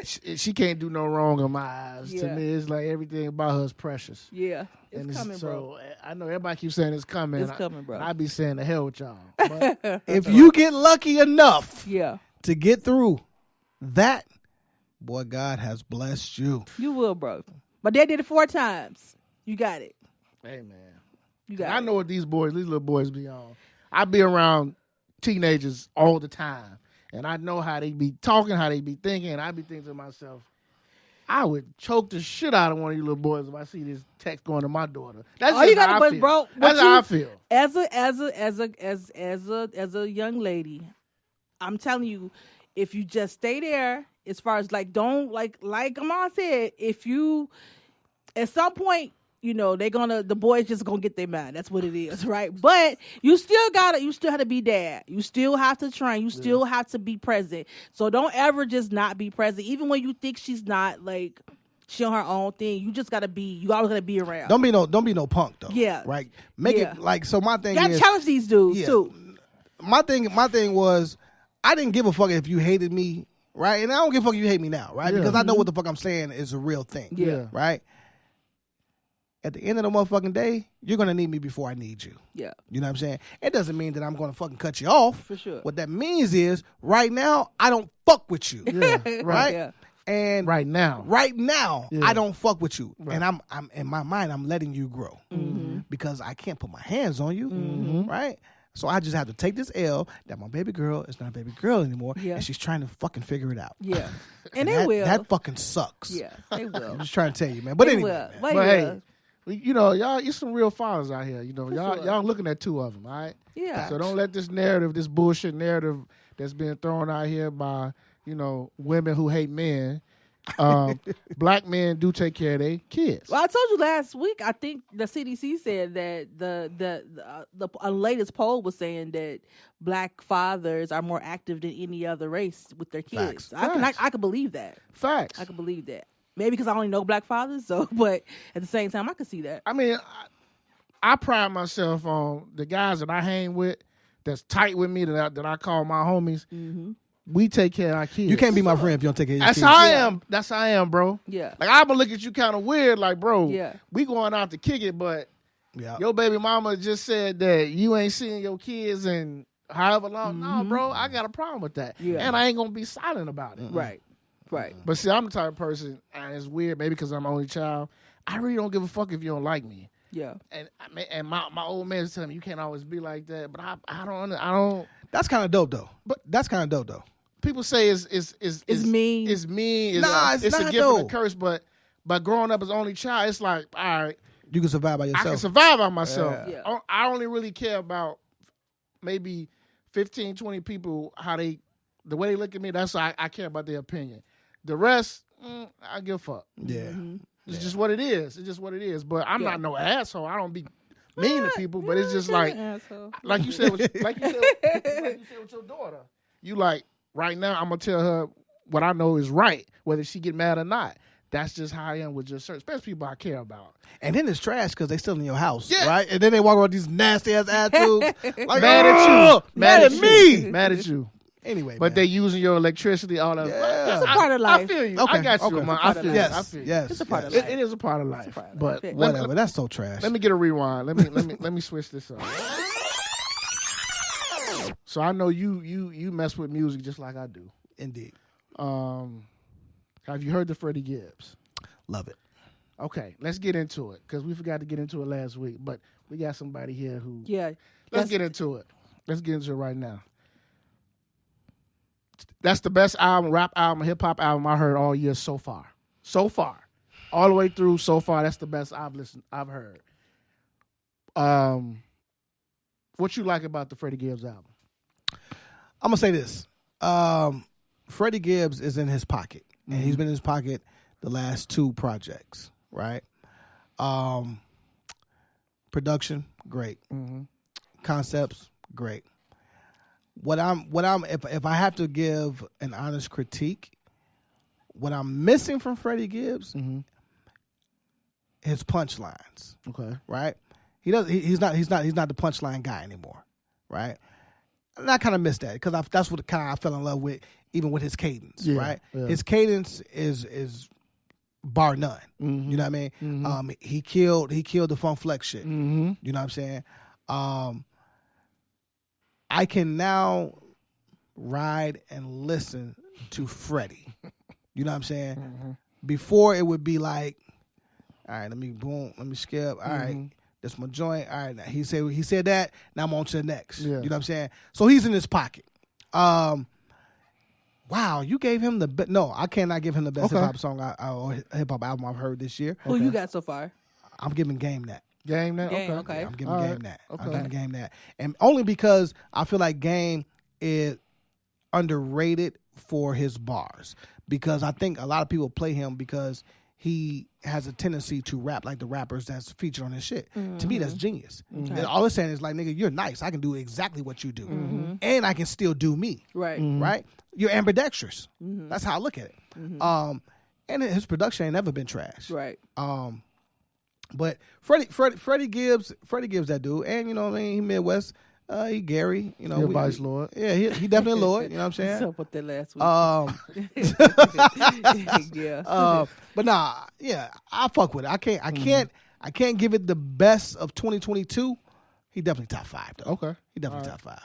She can't do no wrong in my eyes. To me, it's like everything about her is precious.
Yeah, it's coming,
bro. I know everybody keeps saying it's coming.
It's coming, bro.
I be saying the hell with y'all. But
if you get lucky enough,
to
get through that, boy, God has blessed you.
You will, bro. My dad did it 4 times. You got it.
Hey, man.
You got
I know what these little boys be on. I be around teenagers all the time. And I know how they be talking, how they be thinking, and I be thinking to myself, I would choke the shit out of one of you little boys if I see this text going to my daughter. That's just how I feel.
Bro,
that's how I feel.
As a young lady, I'm telling you, if you just stay there, as far as like don't like Amon said, if you at some point, the boys just gonna get their mind. That's what it is, right? But you still have to be dad. You still have to train. You still have to be present. So don't ever just not be present. Even when you think she's not like she on her own thing, you just gotta be. You always gotta be around.
Don't be no punk though.
Yeah,
right. Make it like so. My thing
you gotta challenge these dudes too.
My thing was I didn't give a fuck if you hated me, right? And I don't give a fuck if you hate me now, right? Because I know what the fuck I'm saying is a real thing.
Yeah,
right. At the end of the motherfucking day, you're going to need me before I need you.
Yeah.
You know what I'm saying? It doesn't mean that I'm going to fucking cut you off.
For sure.
What that means is, right now, I don't fuck with you.
Yeah,
right?
Yeah.
And
right now,
I don't fuck with you. Right. And I'm in my mind, I'm letting you grow.
Mm-hmm.
Because I can't put my hands on you.
Mm-hmm.
Right? So I just have to take this L that my baby girl is not a baby girl anymore.
Yeah.
And she's trying to fucking figure it out.
Yeah. And they will.
That fucking sucks.
Yeah, they will.
I'm just trying to tell you, man. But anyway.
Hey. Y'all, you're some real fathers out here. Y'all looking at 2 of them, all right?
Yeah.
So don't let this narrative, this bullshit narrative that's being thrown out here by, women who hate men, Black men do take care of their kids.
Well, I told you last week. I think the CDC said that the latest poll was saying that black fathers are more active than any other race with their kids.
Facts.
I can believe that.
Facts.
I can believe that. Maybe because I only know black fathers. So, but at the same time, I can see that.
I mean, I pride myself on the guys that I hang with, that's tight with me, that I call my homies. Mm-hmm. We take care of our kids.
You can't be my friend if you don't take care of your kids.
That's how I am. That's how I am, bro.
Yeah.
Like, I'm going to look at you kind of weird, like, bro,
yeah.
we going out to kick it, but your baby mama just said that you ain't seeing your kids in however long. Mm-hmm. No, bro, I got a problem with that. Yeah. And I ain't going to be silent about it.
Right. Right.
But see, I'm the type of person, and it's weird, maybe because I'm the only child, I really don't give a fuck if you don't like me.
Yeah.
And my old man is telling me, you can't always be like that, but I don't.
That's kind of dope, though. But that's kind of dope, though.
People say it's
mean.
It's mean.
Nah, it's
not,
a
gift
though.
and a curse. But growing up as only child, it's like, all right,
you can survive by yourself.
I can survive by myself.
Yeah.
I only really care about maybe 15, 20 people, the way they look at me. That's why I care about their opinion. The rest, I give a fuck.
Yeah.
Mm-hmm.
It's just what it is. It's just what it is. But I'm not no asshole. I don't be mean to people. But it's just like you said with your daughter. You like, right now, I'm going to tell her what I know is right, whether she get mad or not. That's just how I am with just certain, especially people I care about.
And then it's trash because they still in your house,
yeah.
right? And then they walk around with these nasty-ass attitudes. Like,
mad at you.
Mad at me.
Mad at you.
Anyway,
but they using your electricity, all that.
Yeah. It's a part of life.
I feel you.
Okay.
I got you, man. I feel you.
Yes.
It's a part of life.
It is a part of life. But
whatever. That's so trash.
Let me get a rewind. Let me switch this up. So I know you mess with music just like I do.
Indeed.
Have you heard the Freddie Gibbs?
Love it.
Okay, let's get into it because we forgot to get into it last week. But we got somebody here who.
Yeah.
Let's get into it. Let's get into it right now. That's the best rap album, hip hop album I heard all year so far. So far, all the way through. So far, that's the best I've heard. What you like about the Freddie Gibbs album?
I'm gonna say this. Freddie Gibbs is in his pocket, and he's been in his pocket the last 2 projects, right? Production, great. Mm-hmm. Concepts, great. If I have to give an honest critique, what I'm missing from Freddie Gibbs, his punchlines.
Okay.
Right? He's not the punchline guy anymore. Right? And I kind of miss that because that's what kind of I fell in love with, even with his cadence. Yeah, right? Yeah. His cadence is bar none. Mm-hmm. You know what I mean? Mm-hmm. He killed the Funk Flex shit. Mm-hmm. You know what I'm saying? I can now ride and listen to Freddie. You know what I'm saying? Mm-hmm. Before it would be like, all right, let me skip. All right, that's my joint. All right, he said that. Now I'm on to the next. Yeah. You know what I'm saying? So he's in his pocket. Wow, you gave him the best. No, I cannot give him the best hip hop song or hip hop album I've heard this year.
Who you got so far?
I'm giving Game that.
Game that?
Okay.
Yeah, I'm giving Game that. Okay. I'm giving Game that. And only because I feel like Game is underrated for his bars. Because I think a lot of people play him because he has a tendency to rap like the rappers that's featured on his shit. Mm-hmm. To me, that's genius. Mm-hmm. And all it's saying is like, nigga, you're nice. I can do exactly what you do. Mm-hmm. And I can still do me.
Right.
Mm-hmm. Right? You're ambidextrous. Mm-hmm. That's how I look at it. Mm-hmm. And his production ain't never been trash.
Right.
But Freddie Gibbs that dude, and you know what I mean, he Midwest, he Gary, you know,
Vice Lord.
Yeah, he definitely a Lord, you know what I'm saying?
What's up with that last week?
Yeah. But nah, yeah, I fuck with it. I can't give it the best of 2022. He definitely top 5 though.
Okay.
He definitely top 5.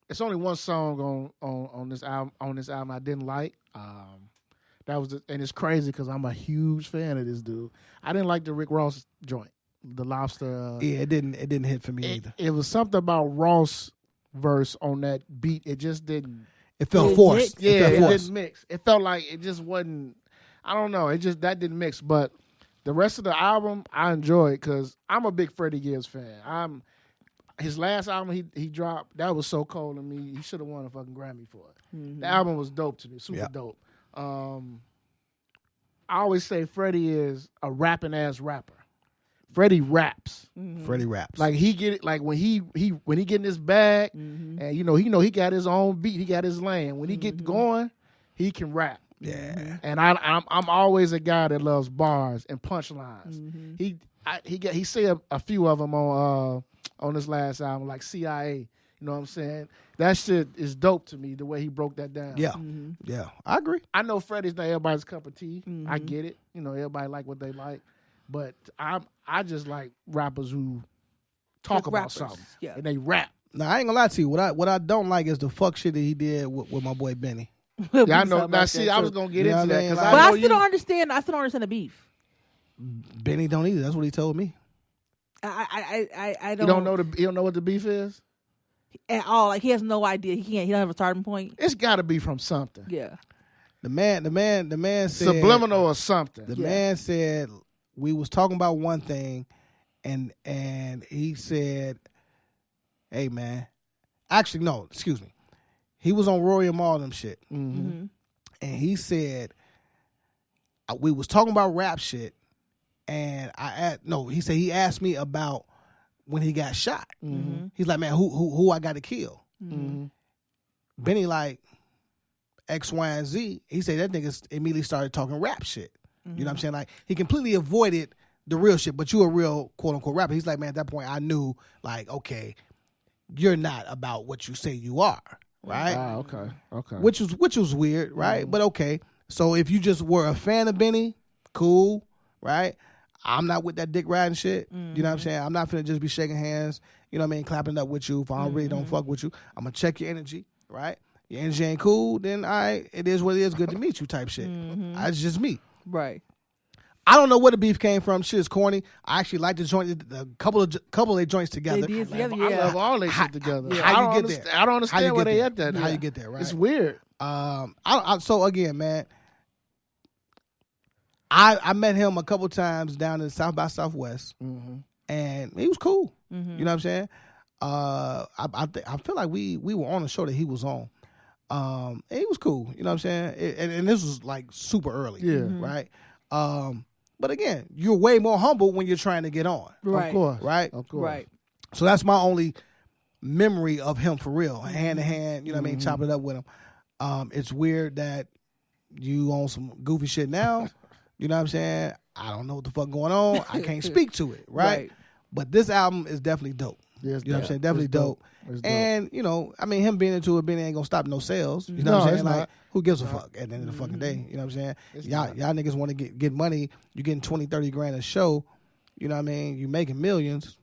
It's only one song on this album I didn't like. And it's crazy because I'm a huge fan of this dude. I didn't like the Rick Ross joint, the Lobster.
Yeah, it didn't hit for me either.
It was something about Ross verse on that beat. It just didn't.
It felt forced.
Yeah, it didn't mix. It felt like it just wasn't. I don't know. That didn't mix. But the rest of the album, I enjoyed because I'm a big Freddie Gibbs fan. his last album he dropped, that was so cold to me. He should have won a fucking Grammy for it.
Mm-hmm.
The album was dope to me, super dope. I always say Freddie is a rapping ass rapper. Freddie raps.
Mm-hmm. Freddie raps.
Like he get it. Like when he get in his bag, and he got his own beat. He got his lane. When he get going, he can rap.
Yeah.
And I'm always a guy that loves bars and punchlines. He said a few of them on this last album, like CIA. You know what I'm saying? That shit is dope to me, the way he broke that down.
Yeah. Yeah. I agree.
I know Freddie's not everybody's cup of tea. I get it. Everybody like what they like. But I just like rappers who talk about something. Yeah. And they rap.
Now, I ain't gonna lie to you. What I don't like is the fuck shit that he did with my boy Benny.
Yeah, I know. Now, see, I was gonna get into that.
But I still don't understand. I still don't understand the beef.
Benny don't either. That's what he told me.
I don't.
You don't know what the beef is
at all. Like he has no idea. He don't have a starting point.
It's got to be from something.
Yeah.
The man said
subliminal or something.
The man said we was talking about one thing, and he said, "Hey man, actually no, excuse me." He was on Rory and Mal them shit, and he said we was talking about rap shit, and he said he asked me about when he got shot. He's like, man, who I got to kill? Benny like X, Y, and Z. He said that nigga immediately started talking rap shit. You know what I'm saying? Like he completely avoided the real shit, but you a real quote unquote rapper. He's like, man, at that point I knew like, okay, you're not about what you say you are. Right.
Okay.
Which was weird, right? But okay. So if you just were a fan of Benny, cool, right? I'm not with that dick riding shit. You know what I'm saying? I'm not finna just be shaking hands, you know what I mean, clapping up with you if I really don't fuck with you. I'm gonna check your energy, right? Your energy ain't cool, then it is what it is, good to meet you type shit. That's just me.
Right.
I don't know where the beef came from. Shit is corny. I actually like the joint, a couple of their joints together.
They did together,
I love all their shit together.
How you get there?
I don't understand where they at that.
How you get there, right?
It's weird.
So again, man, I met him a couple times down in South by Southwest, and he was cool. You know what I'm saying? I feel like we were on a show that he was on. And he was cool. You know what I'm saying? And this was like super early, right? But again, you're way more humble when you're trying to get on.
Right.
Of course.
Right?
Of course.
Right.
So that's my only memory of him for real. Hand to hand, you know what I mean? Chopping it up with him. It's weird that you on some goofy shit now. You know what I'm saying? I don't know what the fuck going on. I can't speak to it, right? But this album is definitely dope.
Yes,
you know what I'm saying? Definitely dope. And, I mean, him being into it, Benny ain't gonna stop no sales. You know what I'm saying? Like, who gives a fuck at the end of the fucking day? You know what I'm saying? Y'all niggas want to get money. You getting 20, 30 grand a show. You know what I mean? You making millions.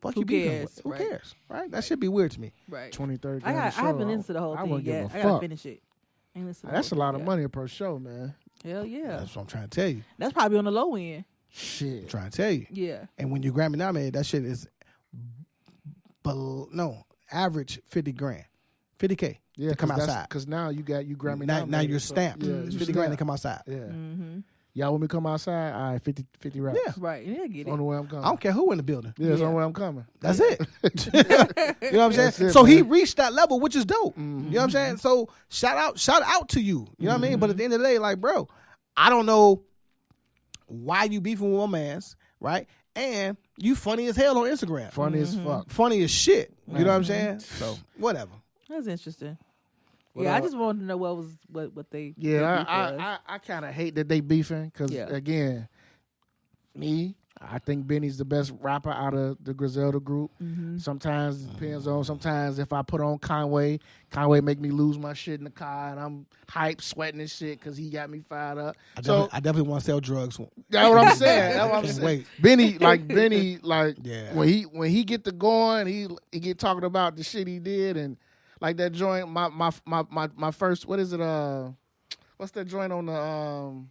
Fuck you beefing with. Who cares? Right? That should be weird to me.
Right.
20, 30
grand
a show.
I haven't listened to the whole thing yet. I gotta finish it.
That's a lot of money per show, man.
Hell yeah.
That's what I'm trying to tell you.
That's probably on the low end.
Shit. I'm trying to tell you.
Yeah.
And when you Grammy nominated, that shit is average 50 grand. 50K to come outside.
Because now you Grammy
nominated. Now you're stamped. It's 50 grand to come outside.
Yeah. Y'all want me to come outside? All right, 50 raps.
Yeah.
Right. Yeah, get it.
On the way I'm coming.
I don't care who in the building.
Yeah, it's on the way I'm coming.
That's it. You know what I'm saying? So he reached that level, which is dope. You know what I'm saying? So shout out to you. You know what I mean? But at the end of the day, like, bro, I don't know why you beefing with my mans, right? And you funny as hell on Instagram.
Funny as fuck.
Funny as shit. You know what I'm saying? So whatever.
That's interesting. I just wanted to know what they.
Yeah, I kind of hate that they beefing because again, I think Benny's the best rapper out of the Griselda group. Sometimes it depends on. Sometimes if I put on Conway make me lose my shit in the car, and I'm hyped, sweating and shit because he got me fired up.
I definitely want to sell drugs.
That's what I'm saying. That's what I'm saying. Wait. Benny, when he get to going, he get talking about the shit he did and like that joint. My first, what is it? What's that joint on the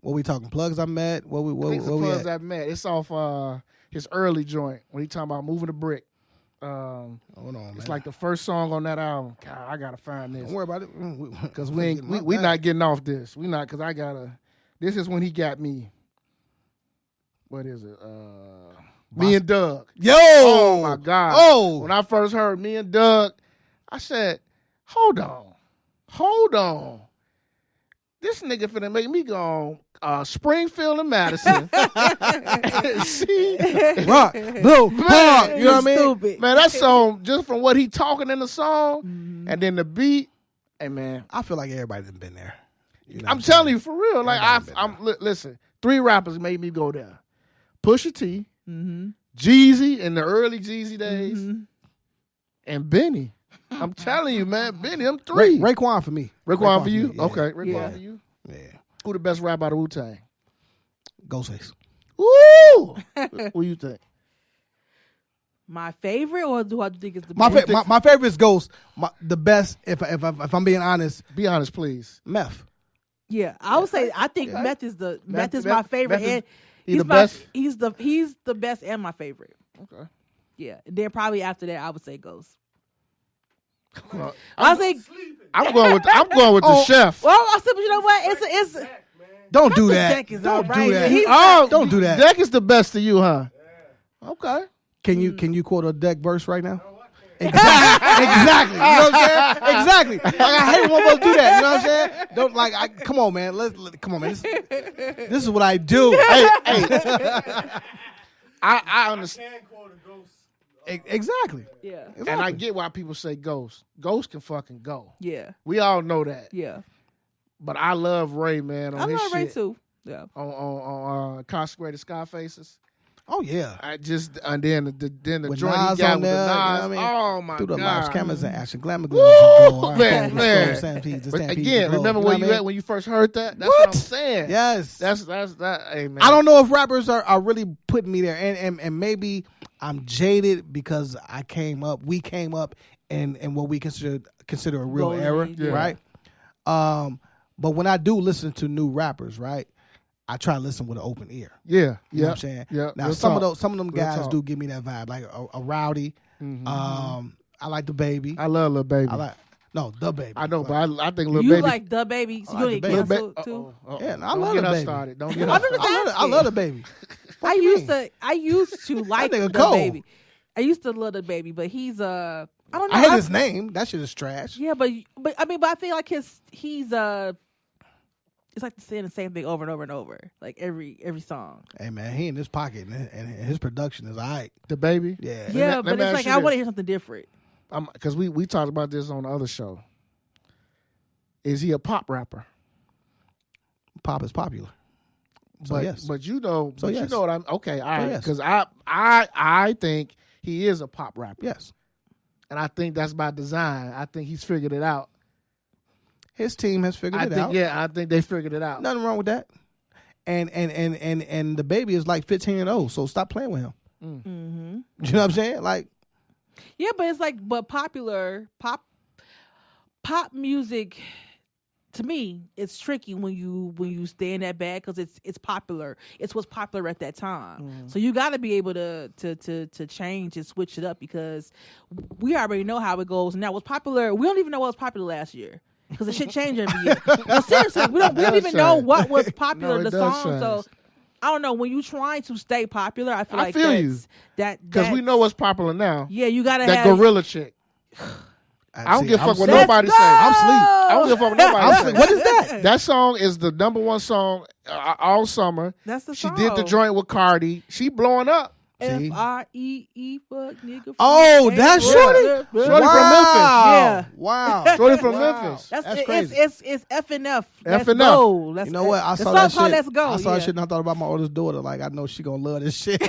What we talking? Plugs I met?
Plugs I met. It's off his early joint when he talking about moving the brick.
Hold on, man.
It's like the first song on that album. God, I gotta find this.
Don't worry about it.
Because we not getting off this. We not because I gotta. This is when he got me. What is it? Me and Doug.
Yo!
Oh, my God.
Oh!
When I first heard Me and Doug, I said, hold on. This nigga finna make me go on Springfield and Madison. See?
Rock, Blue, Park. You know what I mean?
Stupid.
Man, that song, just from what he talking in the song, and then the beat, hey, man.
I feel like everybody done been there. You know
I'm telling you, for real. Like, listen, 3 rappers made me go there. Pusha T, Jeezy in the early Jeezy days, and Benny. I'm telling you, man, Benny, I'm 3.
Raekwon for me.
Raekwon for you?
Yeah.
Okay, Raekwon for you?
Yeah.
Who the best rapper out of Wu Tang?
Ghostface.
Woo! What do you think?
My favorite, or do I think it's the best?
My favorite is Ghost. The best, if I'm being honest.
Be honest, please.
Meth.
Yeah, I would say I think Meth is my favorite.
Meth
he's
the best?
He's the best and my favorite.
Okay.
Yeah. Then probably after that, I would say Ghost.
Well,
I think
I'm going with the chef.
Well, I said, but you know what? It's
Don't do that.
Deck is
Don't
all right,
do that.
man.
Don't do that.
Deck is the best to you, huh? Yeah. Okay.
Can you quote a Deck verse right now? Exactly. You know what I'm saying? Exactly. Like, I hate when one do that. You know what I'm saying? Don't come on, man. Come on, man. This is what I do.
Hey. I understand.
Exactly.
Yeah.
Exactly.
And I get why people say Ghost. Ghost can fucking go.
Yeah.
We all know that.
Yeah.
But I love Ray, man.
I love Ray too. Yeah.
On Consecrated Sky Faces.
Oh yeah.
And then the
with
joint
Nas
he got
on
with
there,
the Nas.
you know what I mean?
Oh my
Through the
God.
lights, cameras, and action. Glamour,
Woo, man. But
Again,
again, remember where you at when you first heard that? That's what I'm saying.
Yes.
That's that. Hey man.
I don't know if rappers are really putting me there, and maybe I'm jaded because we came up in what we consider a real era, right? But when I do listen to new rappers, right, I try to listen with an open ear.
Yeah,
you know what I'm saying.
Yeah.
Now some of them guys do give me that vibe, like a Rowdy. I like the Baby.
I love Lil Baby.
The Baby.
I know, but I think Lil
You
Baby.
like the Baby? So you
like
ain't canceled too?
Yeah, I love the Baby.
Started. Don't get us started.
I love the Baby.
I used to like the Baby. I used to love the Baby, but he's I don't know.
I hate his name. That shit is trash.
Yeah, but I feel like he's it's like saying the same thing over and over and over, like every song.
Hey man, he in his pocket and his production is alright.
The Baby.
Yeah.
Yeah, but it's like I want to hear something different.
Because we talked about this on the other show. Is he a pop rapper?
Pop is popular. So
But
yes.
but you know,
So yes.
you know what I'm okay. All right,
yes.
because I think he is a pop rapper.
Yes.
And I think that's by design. I think he's figured it out.
His team has figured it out.
Yeah, I think they figured it out.
Nothing wrong with that. And the Baby is like 15 and 0, so stop playing with him.
Mm-hmm.
You know what I'm saying? Like,
yeah, but it's like, popular pop music. To me, it's tricky when you stay in that bag because it's popular. It's what's popular at that time. So you got to be able to change and switch it up because we already know how it goes. Now, what's popular? We don't even know what was popular last year because the shit changed every year. No, seriously, we don't even know what was popular.
No,
the song.
change.
So I don't know. When you trying to stay popular, I feel like
you. Because we know what's popular now.
Yeah, you gotta
that
have
gorilla chick. I don't give a fuck what
Let's
nobody
go!
say. I'm sleep. I don't give a fuck what nobody say.
What is that?
That song is the number one song all summer.
That's the
She
song.
did the joint with Cardi. She blowing up.
F-R-E-E fuck nigga.
Oh, that's Shorty?
Shorty from Memphis.
Yeah.
Wow.
Shorty from Memphis.
That's
crazy.
It's F and F.
F
Let's
and
go.
You know what? I
the
saw
song
that
called
shit.
Let's go.
I saw that shit and I thought about my oldest daughter. Like, I know she gonna love this shit.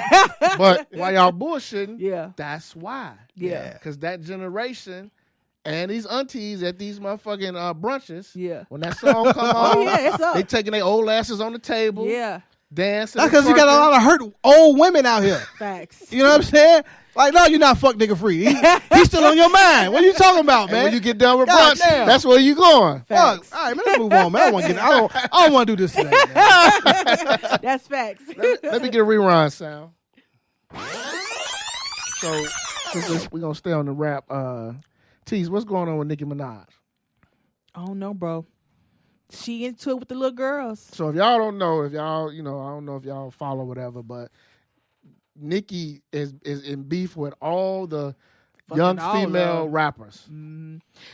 But while y'all bullshitting,
Yeah.
that's why.
Yeah.
Because that generation and these aunties at these motherfucking brunches,
Yeah.
when that song come on,
yeah, it's up.
they taking their old asses on the table,
Yeah.
dancing.
That's because you got a lot of hurt old women out here.
Facts.
You know what I'm saying? Like, no, you're not fuck nigga free. He's still on your mind. What are you talking about, man?
When you get done with
God
brunch,
damn.
that's where you going.
Fuck. All right, man, let's move on, man. I don't want to do this today, man.
That's facts.
Let me get a rewind sound. So, we're going to stay on the rap. Tease, what's going on with Nicki Minaj?
I don't know, bro. She into it with the little girls.
So if y'all don't know, I don't know if y'all follow whatever, but Nicki is in beef with all the young female rappers.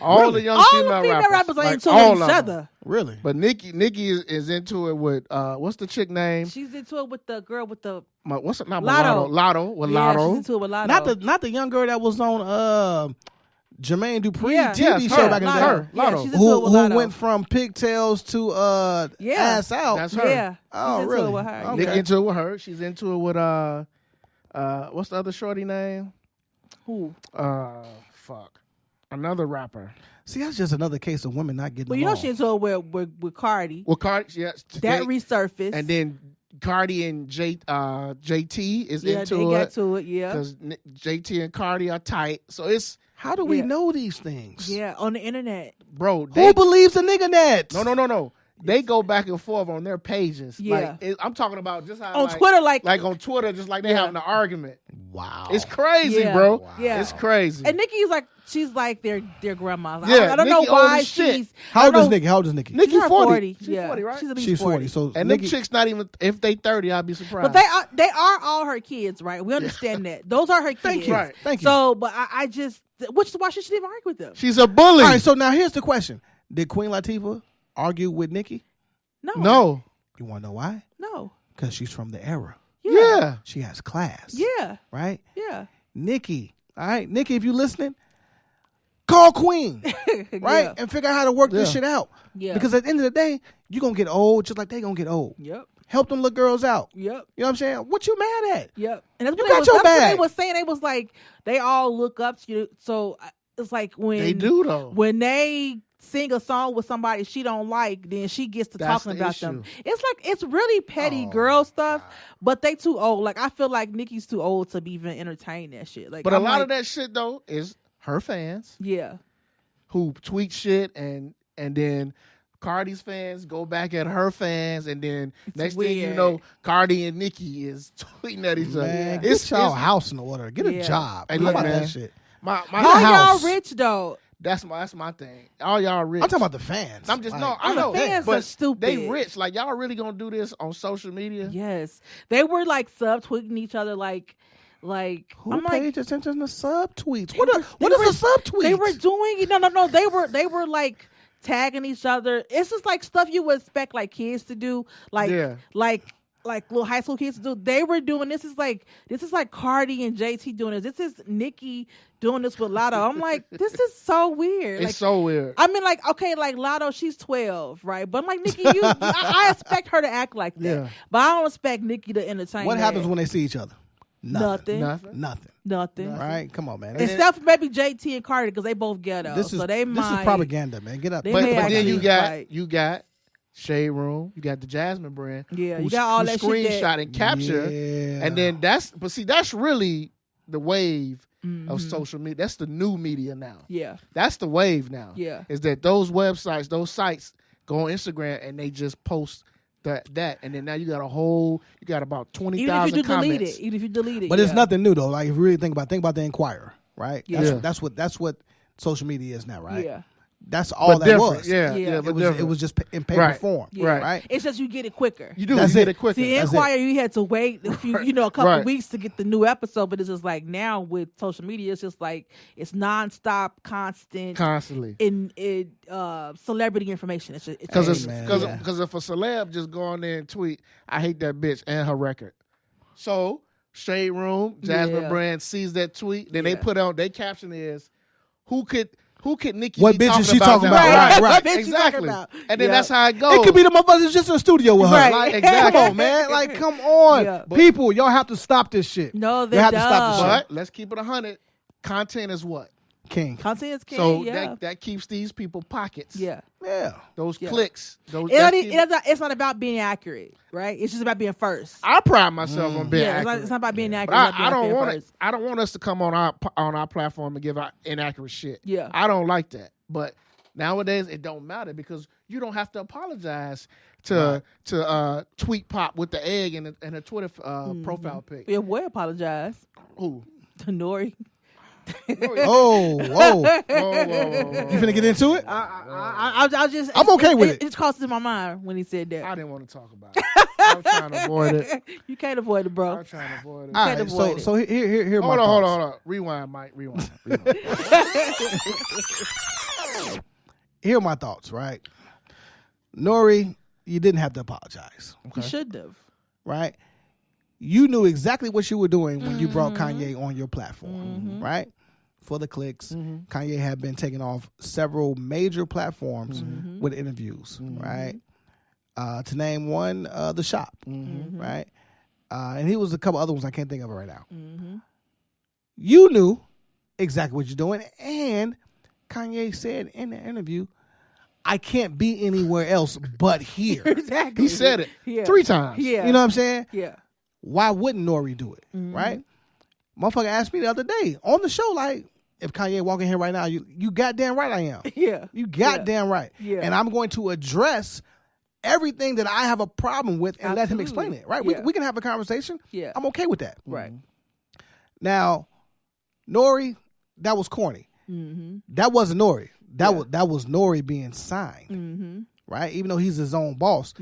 All the young female rappers
are
like,
into each other.
Really?
But Nicki is into it with what's the chick name?
She's into it with the girl with the
what's it? Not
Lotto.
Lotto with
yeah,
Lotto.
She's into it with Lotto.
Not the young girl that was on Jermaine Dupri TV
her.
show back in the day.
Her.
Yeah,
Lotto.
she's into it with Lotto.
Who went from pigtails to ass out.
That's her.
Yeah.
Oh,
she's into
really?
it with her.
Okay.
Nicki into it with her. She's into it with what's the other shorty name?
Who?
Fuck. Another rapper.
See, that's just another case of women not getting
Well, you
along.
know she's into it with Cardi.
Well, Cardi, yes.
That resurfaced.
And then Cardi and JT is into it.
they got to it, yeah.
Because JT and Cardi are tight. So it's...
How do we know these things?
Yeah, on the internet.
Bro,
Who believes the nigga net?
No. They go back and forth on their pages.
Yeah.
Like, I'm talking about just how...
On Twitter, like
on Twitter, just like they having an argument.
Wow.
It's crazy,
Yeah.
bro.
Wow. Yeah.
It's crazy.
And Nicki's like, she's like their grandma.
Yeah,
I don't
Nicki
know why
old as shit.
she's...
How old is Nicki?
Nicki
She's
40. She's
yeah.
40, right?
She's at least
She's 40. So
And
Nicki,
them chicks not even... If they 30, I'd be surprised.
But they are all her kids, right? We understand that. Those are her kids.
Thank you.
Right.
Thank you.
So, but I just... Which is why she shouldn't even argue with them.
She's a bully.
All right, so now here's the question. Did Queen Latifah argue with Nicki?
No.
You want to know why?
No.
Because she's from the era.
Yeah.
She has class.
Yeah.
Right?
Yeah.
Nicki. All right? Nicki, if you're listening, call Queen. Right?
Yeah.
And figure out how to work this shit out.
Yeah.
Because at the end of the day, you're going to get old just like they going to get old.
Yep.
Help them little girls out.
Yep.
You know what I'm saying? What you mad at?
Yep. And that's
You
what
got your
that's what
bag.
they was saying. They was like, they all look up to you. So it's like when
They do, though.
When they sing a song with somebody she don't like, then she gets to
That's
talking
the
about
issue.
them. It's like, it's really petty girl stuff, but they too old. Like, I feel like Nicki's too old to be even entertain that shit. Like,
But a lot of that shit, though, is her fans.
Yeah.
Who tweet shit and then Cardi's fans go back at her fans, and then next thing you know, Cardi and Nicki is tweeting at each other.
Man,
It's
get y'all house in order. Get a job.
Hey,
How
look,
about
man.
that shit?
My
How
house.
y'all rich though?
That's my thing. All y'all rich.
I'm talking about the fans.
I'm just
Like,
I know.
The fans
but
are stupid.
They rich. Like, y'all really gonna do this on social media?
Yes, they were like subtweeting each other. Like
Who
I'm
paid
like,
attention to subtweets?
they
What
were-
is a subtweet?
They were doing it. No. They were like tagging each other. It's just like stuff you would expect like kids to do. Like little high school kids to do. They were doing this. Is like Cardi and JT doing this. This is Nicki doing this with Lotto. I'm like, this is so weird.
It's
like,
so weird.
I mean, like, okay, like Lotto, she's 12, right? But I'm like, Nicki, I expect her to act like that.
Yeah.
But I don't expect Nicki to entertain.
What
that.
happens when they see each other?
Nothing.
Nothing. Right? Come on, man.
Except for maybe JT and Cardi because they both ghetto.
This is
might,
propaganda, man. Get up.
They
But
may
then
actually
you got Shade Room, you got the Jasmine brand.
Yeah,
who
you got all that shit
screenshot and capture.
Yeah.
And then that's really the wave of social media. That's the new media now.
Yeah.
That's the wave now.
Yeah.
Is that those websites, those sites go on Instagram and they just post that and then now you got about 20,000 comments.
Even if you delete it.
But it's nothing new though. Like if you really think about the Inquirer, right?
Yeah.
That's what social media is now, right?
Yeah.
That's all
But
that
different.
was.
Yeah, but
it was just in paper form,
Right.
It's just you get it quicker.
You do.
That's
You
it.
get it quicker.
See, Inquirer, you had to wait a few, a couple
Right.
weeks to get the new episode, but it's just like now with social media, it's just like it's nonstop,
Constantly.
in celebrity information. It's
Because
just,
if a celeb just go on there and tweet, I hate that bitch and her record. So Shade Room, Jasmine Brand sees that tweet, then they put on their caption is, who could Nicki
What
be
bitch is she
talking
talking about? Right.
What bitch she talking
Exactly.
about?
And then
Yeah.
that's how it goes.
It could be the motherfuckers just in the studio with her.
Right.
Like,
Exactly.
Come on, man. Like, come on.
Yeah.
People, y'all have to stop this shit.
No, they
you have to stop this shit.
But let's keep it 100. Content is what?
King.
Content is king.
So
yeah.
that keeps these people pockets.
Yeah.
Yeah.
Those clicks.
It's not about being accurate, right? It's just about being first.
I pride myself on being accurate.
It's not about being accurate.
But
it's
I
about
don't
being
want
first.
it. I don't want us to come on our platform and give out inaccurate shit.
Yeah.
I don't like that. But nowadays it don't matter because you don't have to apologize to tweet pop with the egg and a Twitter profile pic.
Yeah, boy, apologize
Who?
to N.O.R.E.
Oh, whoa.
Whoa.
You finna get into it?
I'm
I'm okay with it.
It just crossed in my mind when he said that.
I didn't want to talk about it. I'm trying to avoid it.
You can't avoid it, bro.
I'm trying to avoid it.
All right, so here
hold
my
on,
thoughts.
hold on. Rewind, Mike. Rewind.
Here are my thoughts, right? N.O.R.E, you didn't have to apologize.
Okay? You shouldn't have.
Right? You knew exactly what you were doing when you brought Kanye on your platform, right? For the clicks. Kanye had been taking off several major platforms with interviews, right? To name one, The Shop, right? And he was a couple other ones I can't think of it right now. You knew exactly what you're doing, and Kanye said in the interview, I can't be anywhere else but here.
Exactly.
He said it 3 times.
Yeah.
You know what I'm saying?
Yeah.
Why wouldn't N.O.R.E do it, right? Motherfucker asked me the other day on the show, like, if Kanye walking here right now, you goddamn right I am.
Yeah.
You goddamn right.
Yeah.
And I'm going to address everything that I have a problem with and let him explain it, right?
Yeah.
We can have a conversation.
Yeah.
I'm okay with that.
Right.
Now, N.O.R.E, that was corny. That wasn't N.O.R.E. That was N.O.R.E being signed, right? Even though he's his own boss,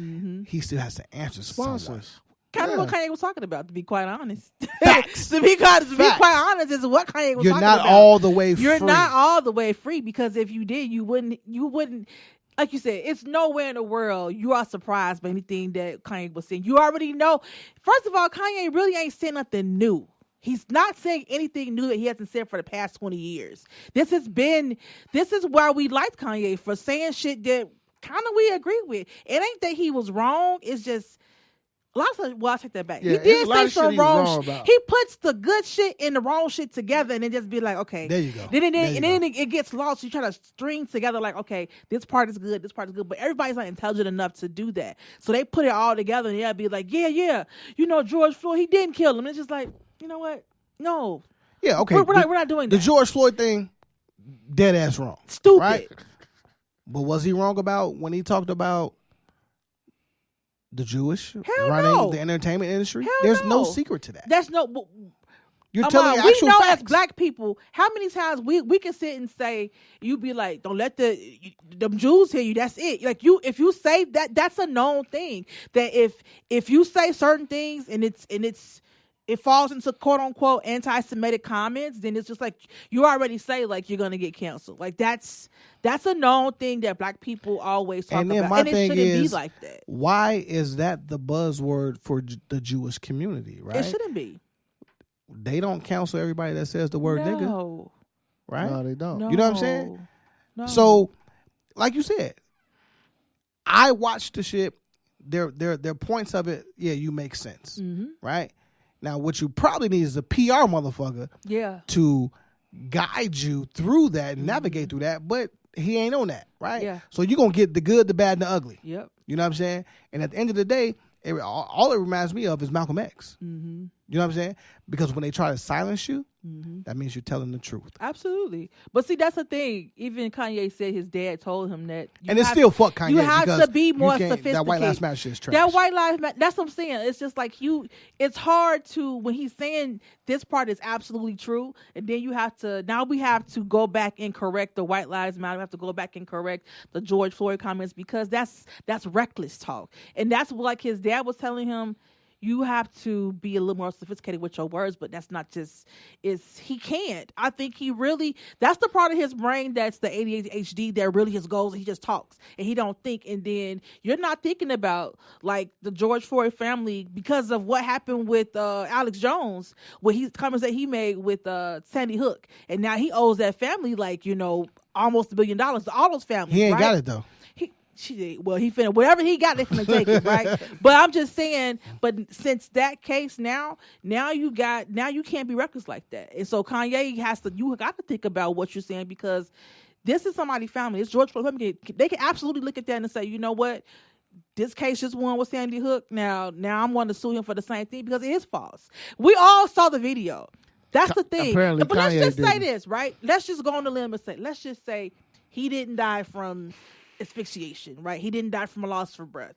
he still has to answer sponsors.
Kind of what Kanye was talking about, to be quite honest.
Facts.
to be quite honest, is what Kanye was
You're
talking about.
not all the way free.
You're not all the way free, because if you did, you wouldn't. Like you said, it's nowhere in the world you are surprised by anything that Kanye was saying. You already know. First of all, Kanye really ain't saying nothing new. He's not saying anything new that he hasn't said for the past 20 years. This is why we liked Kanye, for saying shit that kind of we agree with. It ain't that he was wrong. It's just I take that back.
Yeah,
he did say some wrong
shit.
He puts the good shit and the wrong shit together and then just be like, okay.
There you go.
Then it gets lost. You try to string together like, okay, this part is good, this part is good. But everybody's not intelligent enough to do that. So they put it all together and they'll be like, yeah. You know, George Floyd, he didn't kill him. And it's just like, you know what? No.
Yeah, okay.
We're not doing that.
The George Floyd thing, dead ass wrong.
Stupid.
Right? But was he wrong about when he talked about the Jewish running the entertainment industry? There's no secret to that. You're telling me actual
we know
facts.
As black people, how many times we can sit and say, you be like, don't let them Jews hear you. That's it. Like if you say that, that's a known thing. That if you say certain things and it falls into quote unquote anti-Semitic comments, then it's just like you already say like you're gonna get canceled. Like that's a known thing that black people always talk about.
My
and it
thing
shouldn't
is,
be like that.
Why is that the buzzword for the Jewish community? Right?
It shouldn't be.
They don't counsel everybody that says the word nigga. Right?
No, they don't.
No.
You know what I'm saying?
No.
So, like you said, I watched the shit. Their points of it, yeah, you make sense. Right? Now, what you probably need is a PR motherfucker to guide you through that and navigate through that, but he ain't on that, right?
Yeah.
So you're going to get the good, the bad, and the ugly.
Yep.
You know what I'm saying? And at the end of the day, all it reminds me of is Malcolm X. You know what I'm saying? Because when they try to silence you, that means you're telling the truth.
Absolutely. But see, that's the thing. Even Kanye said his dad told him that.
And it's still fuck Kanye.
You have to be more sophisticated.
That White Lives Matter shit is trash.
That White Lives Matter, that's what I'm saying. It's just like it's hard to, when he's saying this part is absolutely true, and then we have to go back and correct the White Lives Matter. We have to go back and correct the George Floyd comments, because that's reckless talk. And that's like his dad was telling him, you have to be a little more sophisticated with your words, but that's not just, he can't. I think that's the part of his brain that's the ADHD that really just goes and he just talks and he don't think. And then you're not thinking about like the George Floyd family because of what happened with Alex Jones, what comments that he made with Sandy Hook. And now he owes that family like, almost $1 billion to all those families.
He ain't
right?
got it though.
He finna, whatever he got, they finna take it, right? But I'm just saying, but since that case now you can't be reckless like that. And so Kanye you got to think about what you're saying, because this is somebody's family. It's George Floyd family. They can absolutely look at that and say, you know what? This case just won with Sandy Hook. Now I'm going to sue him for the same thing because it is false. We all saw the video. That's the thing.
Apparently,
but let's
Kanye
just say
didn't.
this, right? Let's just go on the limb and say, let's just say he didn't die from asphyxiation, right? He didn't die from a loss for breath.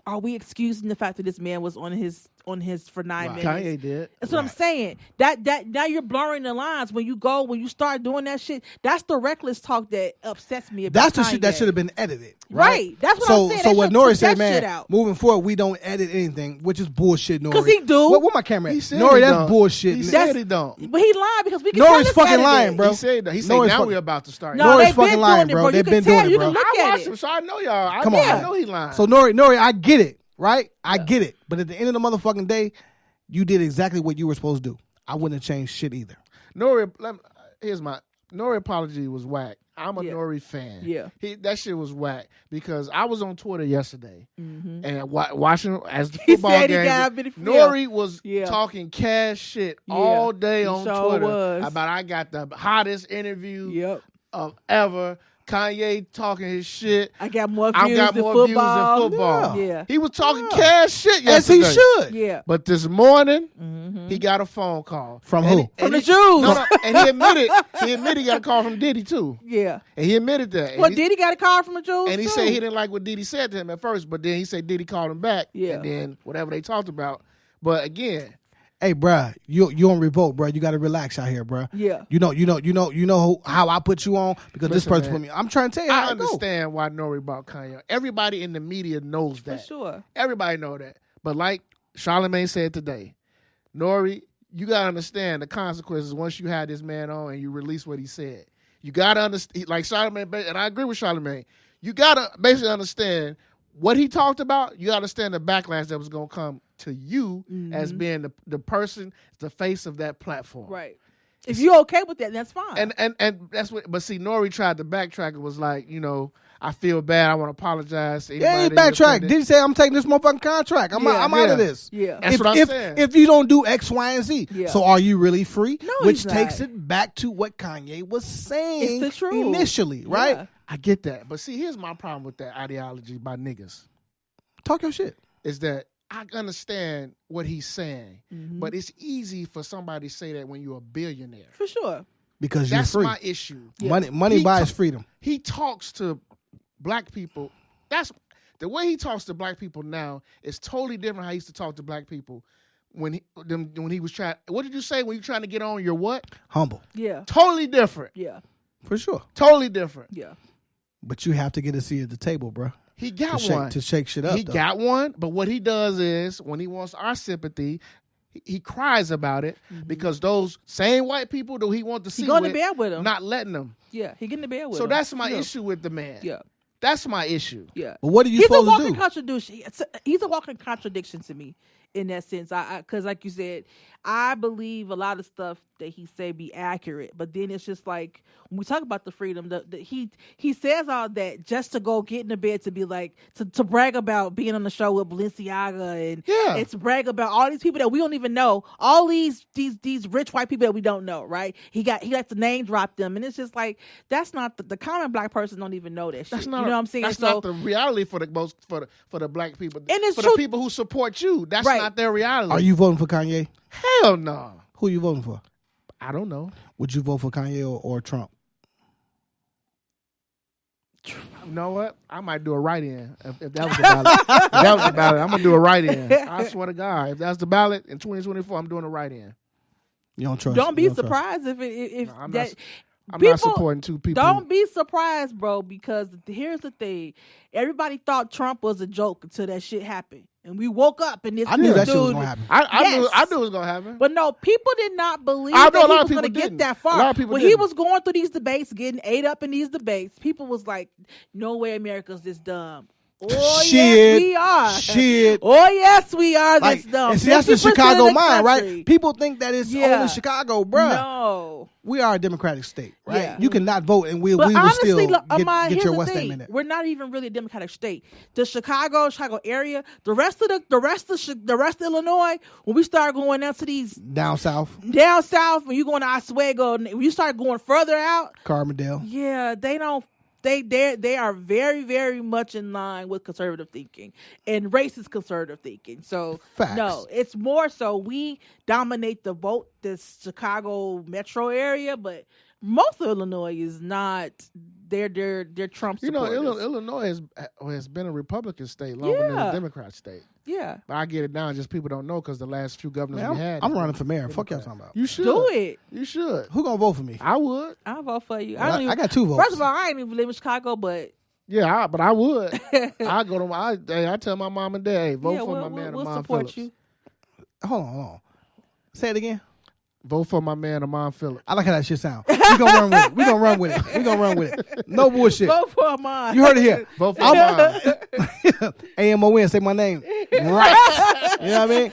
Are we excusing the fact that this man was on his on his for 9 minutes.
Kanye did.
That's what I'm saying. That now you're blurring the lines when you start doing that shit. That's the reckless talk that upsets me about
That's the
Kanye.
shit that should have been edited.
Right. That's what I'm saying.
So what N.O.R.E said, man,
out.
moving forward, we don't edit anything, which is bullshit, N.O.R.E.
Because he do.
What my camera at?
He said
N.O.R.E,
he
that's
don't.
bullshit.
He said he don't.
But he lied because we can
N.O.R.E.'s
tell it's
fucking lying,
edited.
bro.
He said that. He said
N.O.R.E.'s
now
fucking-
we're about to start.
No,
N.O.R.E.'s
they've been
fucking lying,
doing it,
bro. They've
You
been
can tell.
doing it,
You
bro.
can look
I
at
watched
it.
him, so I know y'all.
Come on.
I know he lying.
So N.O.R.E, I get it, right? I get it. But at the end of the motherfucking day, you did exactly what you were supposed to do. I wouldn't have changed shit either.
N.O.R.E, here's my N.O.R.E apology was whack. I'm a N.O.R.E fan.
Yeah.
That shit was whack because I was on Twitter yesterday and watching as the
He
football
said he
game.
got a
N.O.R.E was talking cash shit all day
He
on
sure
Twitter
was.
about I got the hottest interview
Yep.
of ever. Kanye talking his shit.
I got more
I
views
got
than
more
football.
views than football.
Yeah.
He was talking cash shit
As
yesterday.
he should.
Yeah.
But this morning, he got a phone call.
From
And
who?
From the Jews.
No, and he admitted he got a call from Diddy too.
Yeah.
And he admitted that.
Well,
And he,
Diddy got a call from the Jews
and he
too.
said he didn't like what Diddy said to him at first, but then he said Diddy called him back.
Yeah.
And then whatever they talked about. But again,
Hey, bruh, you on revolt, bruh. You got to relax out here, bruh.
Yeah.
You know how I put you on because this
Listen,
person
man,
put me. I'm trying to tell you how
I
it go.
understand why Nore bought Kanye. Everybody in the media knows that.
For sure.
Everybody know that. But like Charlamagne said today, Nore, you gotta understand the consequences once you had this man on and you release what he said. You gotta understand, like Charlamagne, and I agree with Charlamagne. You gotta basically understand what he talked about. You gotta understand the backlash that was gonna come to you as being the person, the face of that platform.
Right. If you're okay with that, that's fine.
And that's what. But see, Nore tried to backtrack. It was like, I feel bad. I want to apologize. To
Yeah, he
anybody
backtrack.
offended.
Did he say I'm taking this motherfucking contract? I'm out of this.
Yeah.
That's what I'm saying.
If you don't do X, Y, and Z,
Yeah.
so are you really free?
No,
Which
he's
takes
not.
it back to what Kanye was saying
It's the truth.
initially, right?
Yeah.
I get that. But see, here's my problem with that ideology by niggas.
Talk your shit.
Is that I understand what he's saying, but it's easy for somebody to say that when you're a billionaire.
For sure.
Because
That's
you're free.
my issue.
Yeah.
Money
He
buys
ta-
freedom.
He talks to black people. That's the way he talks to black people now is totally different how he used to talk to black people when he was trying. What did you say when you trying to get on your what?
Humble.
Yeah.
Totally different.
Yeah.
For sure.
Totally different.
Yeah.
But you have to get a seat at the table, bro.
He got
To
one.
shake shit up.
He
though.
got one, but what he does is when he wants our sympathy, he cries about it because those same white people that he wants to see
He going to bed with him.
not letting them.
Yeah. He getting to bed with
So
him.
that's my
Yeah.
issue with the man.
Yeah.
That's my issue.
Yeah.
But what are you
He's a
supposed to
walking
do?
contradiction. He's a walking contradiction to me in that sense. Because like you said, I believe a lot of stuff that he say be accurate, but then it's just like when we talk about the freedom, he says all that just to go get in the bed to be like to brag about being on the show with Balenciaga and to brag about all these people that we don't even know, all these rich white people that we don't know, right? He likes to name drop them, and it's just like that's not the common black person don't even know that shit.
That's not,
you know what I'm saying?
That's not the reality for the most for the black people.
And it's
for
true.
the people who support you. That's
Right.
not their reality.
Are you voting for Kanye?
Hell no.
Who you voting for?
I don't know.
Would you vote for Kanye or Trump?
You know what? I might do a write-in if that was the ballot. If that was the ballot, I'm gonna do a write-in. I swear to God, if that's the ballot in 2024, I'm doing a write-in.
You don't trust.
Don't be
you trust.
surprised if
No, I'm
that.
I'm
People
not supporting two people.
Don't be surprised, bro, because here's the thing. Everybody thought Trump was a joke until that shit happened. And we woke up and this
I knew
dude,
that shit was gonna happen.
I knew
Yes.
it was gonna happen.
But no, people did not believe
I know
that
a
he
lot of
was going to
people
get
didn't.
that
A
far.
lot of people
When he
didn't.
was going through these debates, getting ate up in these debates, people was like, no way America's this dumb. Oh,
Shit.
yes, we are.
Shit.
Oh, yes, we are
Like,
this dumb.
and see, that's the
50% of
Chicago
the
mind,
country.
right? People think that it's
Yeah.
only Chicago, bruh.
No.
We are a democratic state, right?
Yeah.
You cannot vote, and we
But
will
honestly,
still
look, Amon,
get
here's
your
the
what's
thing.
name in it.
We're not even really a democratic state. The Chicago area, the rest of Illinois, when we start going out to these
Down south,
down south, when you going to Oswego, when you start going further out,
Carbondale.
yeah, they don't. They are very, very much in line with conservative thinking and racist conservative thinking. So
Facts.
no, it's more so we dominate the vote, this Chicago metro area, but most of Illinois is not. They're Trump supporters.
Illinois has been a Republican state longer than a Democrat state.
Yeah,
but I get it now. Just people don't know because the last few governors we had.
I'm running for mayor. Fuck y'all talking about.
You should
do it.
You should.
Who gonna vote for me?
I would.
I'll vote for you.
I got 2 votes.
First of all, I ain't even live in Chicago, but
yeah, but I would. I go to I tell my mom and dad, hey, vote for my man Amon Phillips.
You. Hold on. Say it again.
Vote for my man Amon Phillips.
I like how that shit sound. We gonna run with it. No bullshit.
Vote for Amon.
You heard it here.
Vote for Amon.
AMON, say my name. Right. You know what I mean?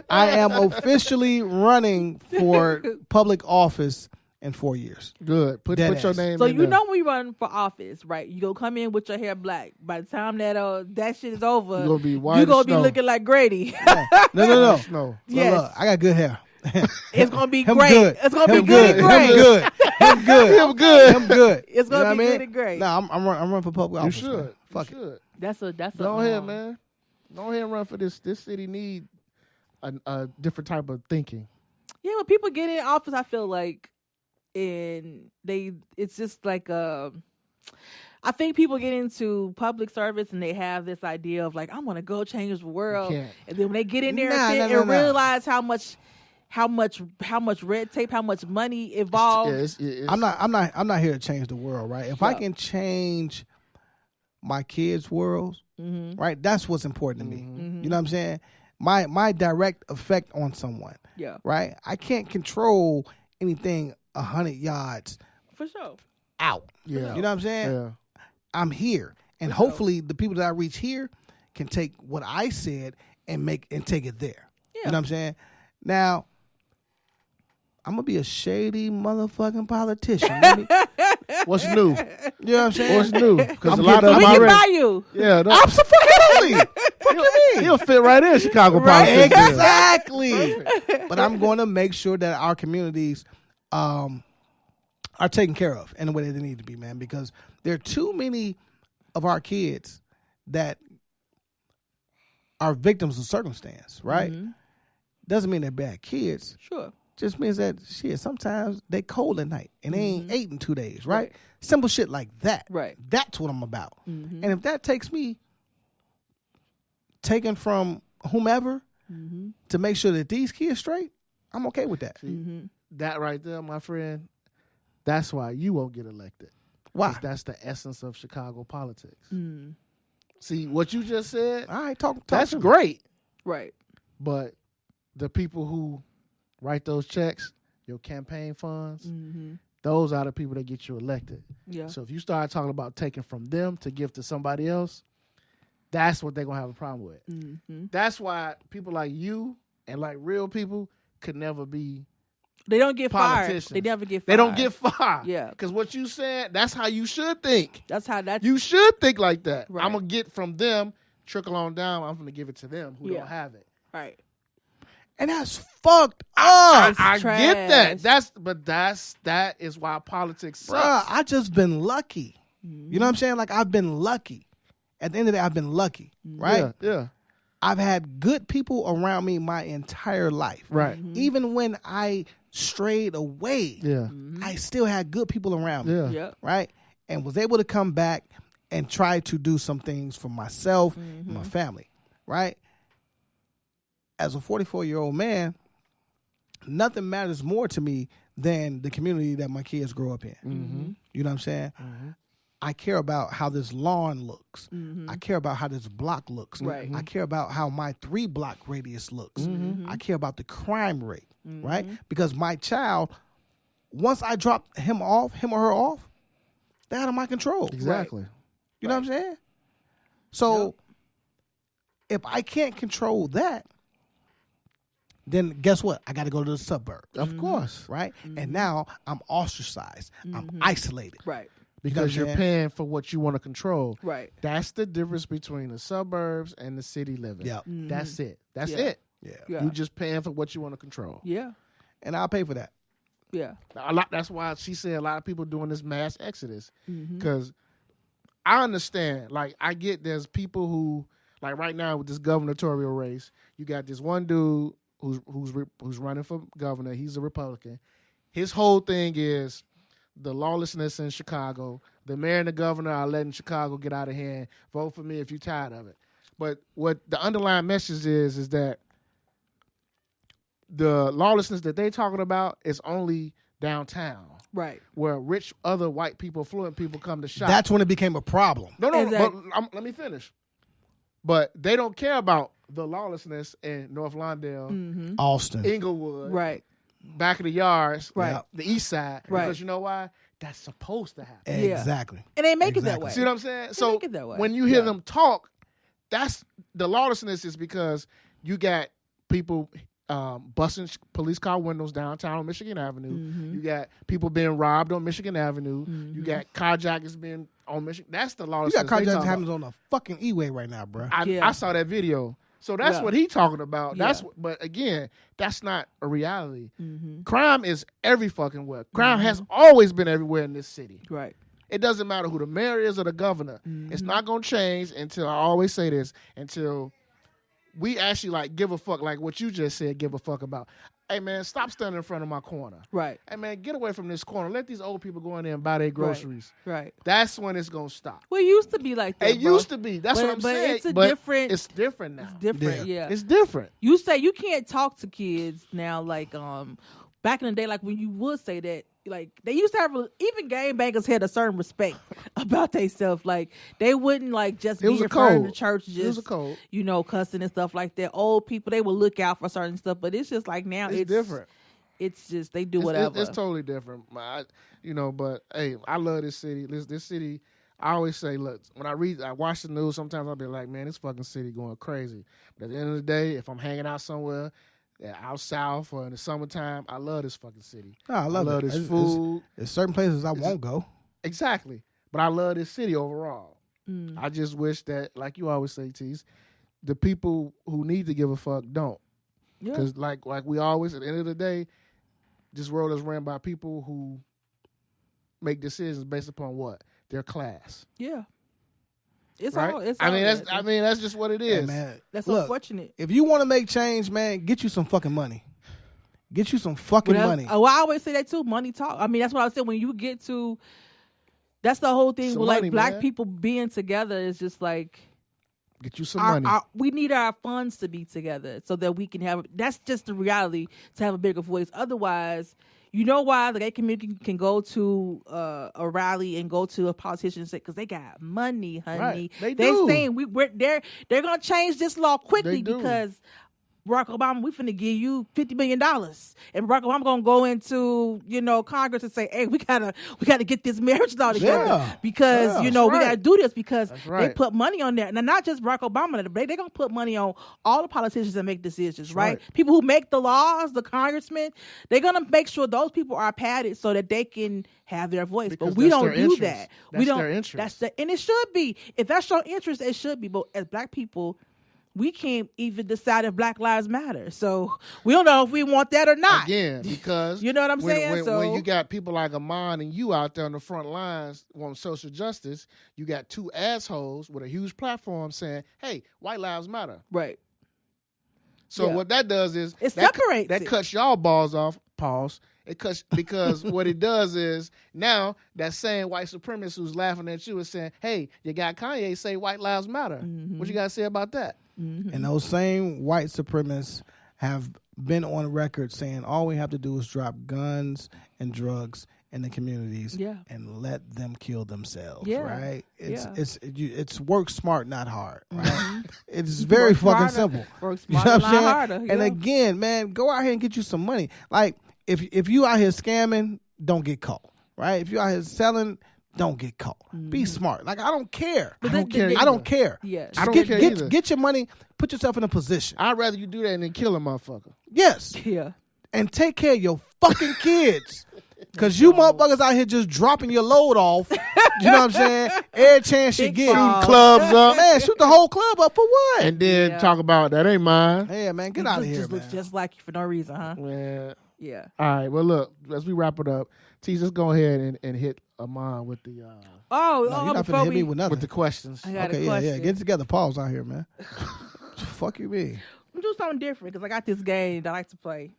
I am officially running for public office in 4 years.
Good. Put your name
so
in
you
there.
know when you run for office, right? You gonna come in with your hair black. By the time that shit is over,
you're gonna be white.
You're gonna be looking like Grady.
Yeah. No.
Yes.
Look, I got good hair.
It's gonna be
Him
great.
Good.
It's gonna
Him
be good. Great.
Him good.
It's gonna
you know
be
good
and great.
No, I'm running for public office.
You should.
Man. Fuck it.
That's
Go ahead, man. Go ahead and run for this. This city need a different type of thinking.
Yeah, when people get in office, I feel like, it's just like I think people get into public service and they have this idea of like, I'm gonna go change the world, and then when they get in there and realize how much red tape, how much money involved.
I'm not here to change the world, right? If I can change my kids' worlds, right, that's what's important to me. You know what I'm saying? My direct effect on someone.
Yeah.
Right? I can't control anything 100 yards
for sure
out.
Yeah.
You know what I'm saying?
Yeah.
I'm here. And hopefully the people that I reach here can take what I said and take it there. Yeah. You know what I'm saying? Now, I'm gonna be a shady motherfucking politician.
What's new?
You know what I'm saying?
What's new? Because
a lot of them already. Buy you.
Yeah,
absolutely. Fuck you mean?
He'll fit right in Chicago politics.
Exactly. But I'm going to make sure that our communities are taken care of in the way that they need to be, man. Because there are too many of our kids that are victims of circumstance. Right? Doesn't mean they're bad kids.
Sure.
Just means that sometimes they cold at night and they ain't ate in 2 days, right? Simple shit like that.
Right.
That's what I'm about. And if that takes me taking from whomever to make sure that these kids straight, I'm okay with that.
That right there, my friend, that's why you won't get elected.
Why?
That's the essence of Chicago politics. See, what you just said,
all right, talk
that's great.
Right.
But the people who write those checks, your campaign funds, those are the people that get you elected.
Yeah.
So if you start talking about taking from them to give to somebody else, that's what they're going to have a problem with. That's why people like you and like real people could never be
They don't get
politicians.
fired. They never get fired.
They don't get fired.
Yeah.
Because what you said, that's how you should think.
That's
you should think like that.
Right.
I'm going to get from them, trickle on down, I'm going to give it to them who don't have it.
Right.
And that's fucked up.
I get that. That is why politics sucks.
Bruh, I just been lucky. You know what I'm saying? Like, I've been lucky. At the end of the day, I've been lucky, right?
Yeah.
I've had good people around me my entire life.
Right.
Even when I strayed away, I still had good people around me.
Yeah.
Right? And was able to come back and try to do some things for myself and my family. Right? As a 44-year-old man, nothing matters more to me than the community that my kids grow up in. You know what I'm saying? I care about how this lawn looks. I care about how this block looks.
Right.
I care about how my 3-block radius looks. I care about the crime rate, right? Because my child, once I drop him or her off, they're out of my control.
Exactly.
Right? You know what I'm saying? So if I can't control that, then guess what? I got to go to the suburb.
Of course.
Right? And now I'm ostracized. I'm isolated.
Right.
Because you're paying for what you want to control.
Right.
That's the difference between the suburbs and the city living.
Yep.
That's it. That's it.
Yeah.
You just paying for what you want to control.
Yeah.
And I'll pay for that.
Yeah.
That's why she said a lot of people doing this mass exodus. Because I understand. Like, I get there's people who, like right now with this gubernatorial race, you got this one dude who's running for governor. He's a Republican. His whole thing is, the lawlessness in Chicago. The mayor and the governor are letting Chicago get out of hand. Vote for me if you're tired of it. But what the underlying message is that the lawlessness that they talking about is only downtown.
Right.
Where rich other white people, affluent people come to shop.
That's when it became a problem.
No, but let me finish. But they don't care about the lawlessness in North Lawndale,
Austin,
Inglewood,
right,
back of the yards,
right,
the east side,
right.
Because you know why? That's supposed to happen.
Exactly.
And they make it that way.
See what I'm saying?
They
so
make it that way.
When you hear them talk, that's the lawlessness is because you got people busting police car windows downtown on Michigan Avenue. You got people being robbed on Michigan Avenue. You got carjackers being on Michigan. That's the lawlessness.
You got carjackers happening on the fucking E-way right now, bro.
I saw that video. So that's what he talking about. But again, that's not a reality. Crime is every fucking where. Crime has always been everywhere in this city.
Right.
It doesn't matter who the mayor is or the governor. It's not going to change until, I always say this, until we actually like give a fuck, like what you just said, give a fuck about. Hey man, stop standing in front of my corner.
Right.
Hey man, get away from this corner. Let these old people go in there and buy their groceries.
Right.
That's when it's gonna stop.
Well, it used to be like that.
It used to be. That's what I'm saying. It's different now.
It's different. Yeah.
It's different.
You say you can't talk to kids now, like back in the day, like when you would say that. Like they used to have, even game bangers had a certain respect about themselves. Like they wouldn't like just be in front of the church, just cussing and stuff like that. Old people, they would look out for certain stuff, but it's just like now it's
different.
It's just they do whatever.
It's totally different. But hey, I love this city. This city. I always say, look, when I watch the news, sometimes I'll be like, man, this fucking city going crazy. But at the end of the day, if I'm hanging out somewhere out south or in the summertime, I love this fucking city.
Oh, I love
this food.
There's certain places I won't go.
Exactly. But I love this city overall. I just wish that, like you always say, Tease, the people who need to give a fuck don't. Because like we always, at the end of the day, this world is ran by people who make decisions based upon what? Their class.
Yeah. It's
right?
all. It's
that's just what it is.
Hey, man,
that's unfortunate.
If you want to make change, man, get you some fucking money. Get you some fucking money.
Well, I always say that too. Money talk. I mean, that's what I said. When you get to, that's the whole thing. With like black people being together is just like
get you some money.
We need our funds to be together so that we can have. That's just the reality, to have a bigger voice. Otherwise. You know why the gay community can go to a rally and go to a politician and say, because they got money, honey.
Right.
They're saying they're going to change this law quickly because Barack Obama, we finna give you $50 million. And Barack Obama going to go into, Congress and say, hey, we gotta get this marriage law together because, we got to do this because they put money on there. And not just Barack Obama, they're going to put money on all the politicians that make decisions, right? People who make the laws, the congressmen, they're going to make sure those people are padded so that they can have their voice.
Because
but we don't do that.
That's their interest.
And it should be. If that's your interest, it should be. But as black people, we can't even decide if Black Lives Matter. So we don't know if we want that or not.
Again, because
you know what I'm saying?
When you got people like Amon and you out there on the front lines on social justice, you got two assholes with a huge platform saying, hey, white lives matter.
Right.
So what that does is
it separates.
That cuts y'all balls off. Pause. It cuts because what it does is now that same white supremacist who's laughing at you is saying, hey, you got Kanye say white lives matter. What you got to say about that?
And those same white supremacists have been on record saying all we have to do is drop guns and drugs in the communities and let them kill themselves, right? It's work smart, not hard, right? It's very fucking simple.
Work smart, not harder.
And again, man, go out here and get you some money. Like, if you out here scamming, don't get caught, right? If you out here selling, don't get caught. Be smart. Like, I don't care.
I don't care.
I don't care.
Yes.
I don't care either.
Get your money. Put yourself in a position.
I'd rather you do that than kill a motherfucker.
Yes.
Yeah.
And take care of your fucking kids. Because you motherfuckers out here just dropping your load off. You know what I'm saying? Every chance you get.
Shooting clubs up.
Man, shoot the whole club up for what?
And then talk about that ain't mine.
Yeah, man, get out of here,
just
man.
looks just like you for no reason, huh?
Yeah. All right. Well, look, as we wrap it up, T, just go ahead and hit Amon with the
you're not finna hit me with nothing.
With the questions.
I got a question.
Yeah. Get together. Pause out here, man. Fuck you, me.
I'm doing something different because I got this game that I like to play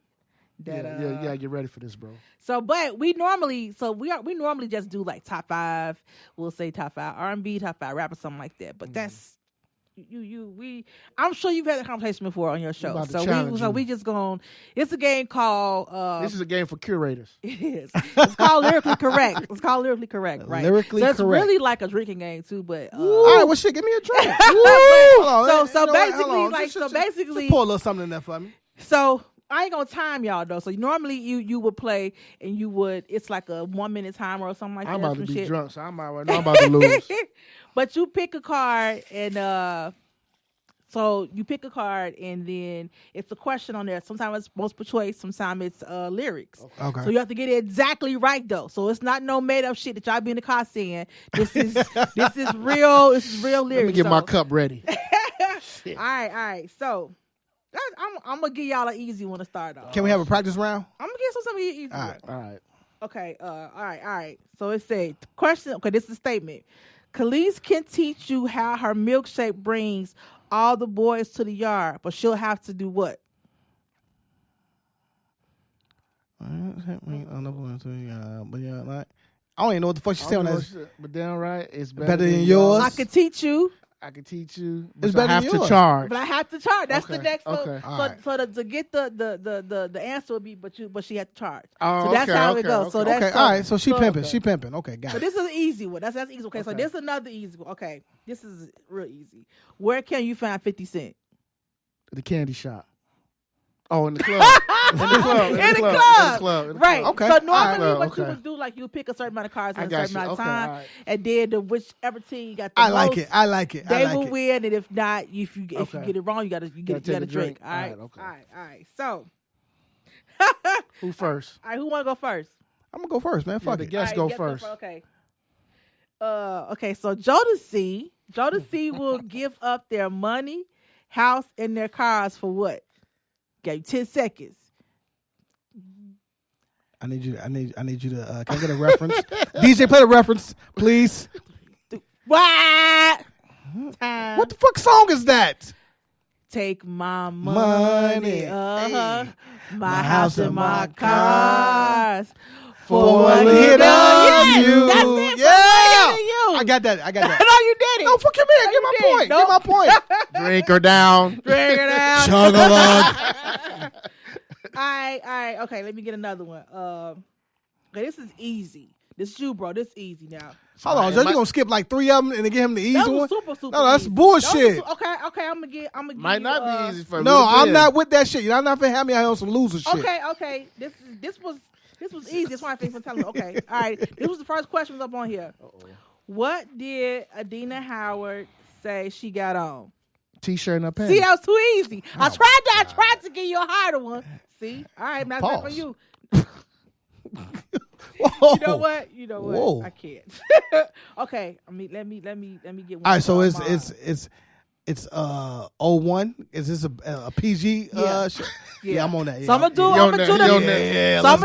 Yeah, get ready for this, bro.
So, but we normally just do like top 5. We'll say top 5 R&B, top 5 rap, or something like that. But that's I'm sure you've had a conversation before on your show. So we just going. It's a game called.
This is a game for curators.
It is. It's called Lyrically Correct. It's called Lyrically Correct, right?
Lyrically
Correct. So it's
correct.
really like a drinking game too. But
all right, well, shit, give me a drink.
Basically,
pour a little something in there for me.
So I ain't gonna time y'all though. So normally you would play and it's like a 1 minute timer or something like that.
I'm about to be drunk, so I'm about to lose.
But you pick a card and so you pick a card and then it's a question on there. Sometimes it's multiple choice, sometimes it's lyrics.
Okay.
So you have to get it exactly right though. So it's not no made up shit that y'all be in the car saying. This is real. This is real lyrics.
Let me get my cup ready.
All right. So I'm gonna give y'all an easy one to start off.
Can we have a practice round?
I'm gonna give something easy.
All
right.
Okay. All right. So it said question. Okay, this is a statement. Khalees can teach you how her milkshake brings all the boys to the yard, but she'll have to do what?
But yeah, like I don't even know what the fuck she's saying.
But damn right, it's
better than yours.
I could teach you.
But it's better I have to charge.
But I have to charge. That's
okay.
the next.
Okay.
So to get the answer would be, but she had to charge.
Oh,
so that's how it goes.
Okay.
So that's
all right. So she pimping. She pimping. Okay, got it.
So this is an easy one. That's easy. Okay. So this is another easy one. Okay. This is real easy. Where can you find 50 Cent?
The candy shop. Oh, in the club. In the club.
Right.
Okay.
So normally what you would do, like you pick a certain amount of cards in a certain amount of time,
right.
and then whichever team got the
I
most,
like it.
They will win, and if not, if you get it wrong, you gotta drink. All right.
Okay.
All right. So
who first?
All right. Who wanna go first?
I'm gonna go first, man. Fuck
the
it.
guests go first.
Okay. Okay. So Jodeci will give up their money, house, and their cars for what? Gave you 10 seconds.
I need you to. Can I get a reference? DJ, play the reference, please.
What?
What the fuck song is that?
Take my money,
Hey.
my house and my cars
For one hit of you.
That's it.
Yeah.
You.
I got that.
No, you did it.
No, fuck you, man. Get my point. Get my point.
Drink her down.
Chug along.
All right. Okay, let me get another one. Okay, this is easy. This is you, bro. This is easy now.
Hold on, you gonna skip like 3 of them and then give him the easy one?
Super
No, that's
easy.
bullshit.
Okay. I'm gonna get.
Might not be easy for me.
No, I'm not with that shit. You're not finna have me out on some loser shit.
Okay. This was easy. That's why I think I'm telling you. Okay, all right. This was the first question up on here. What did Adina Howard say she got on?
T-shirt and a pants.
See, that was too easy. I tried to give you a harder one. See, all right, now that's for you.
Whoa.
You know what?
Whoa.
I can't. Okay, let me get one.
All right, so it's 01. Is this a PG? Yeah, I'm on that. Yeah.
So I'm gonna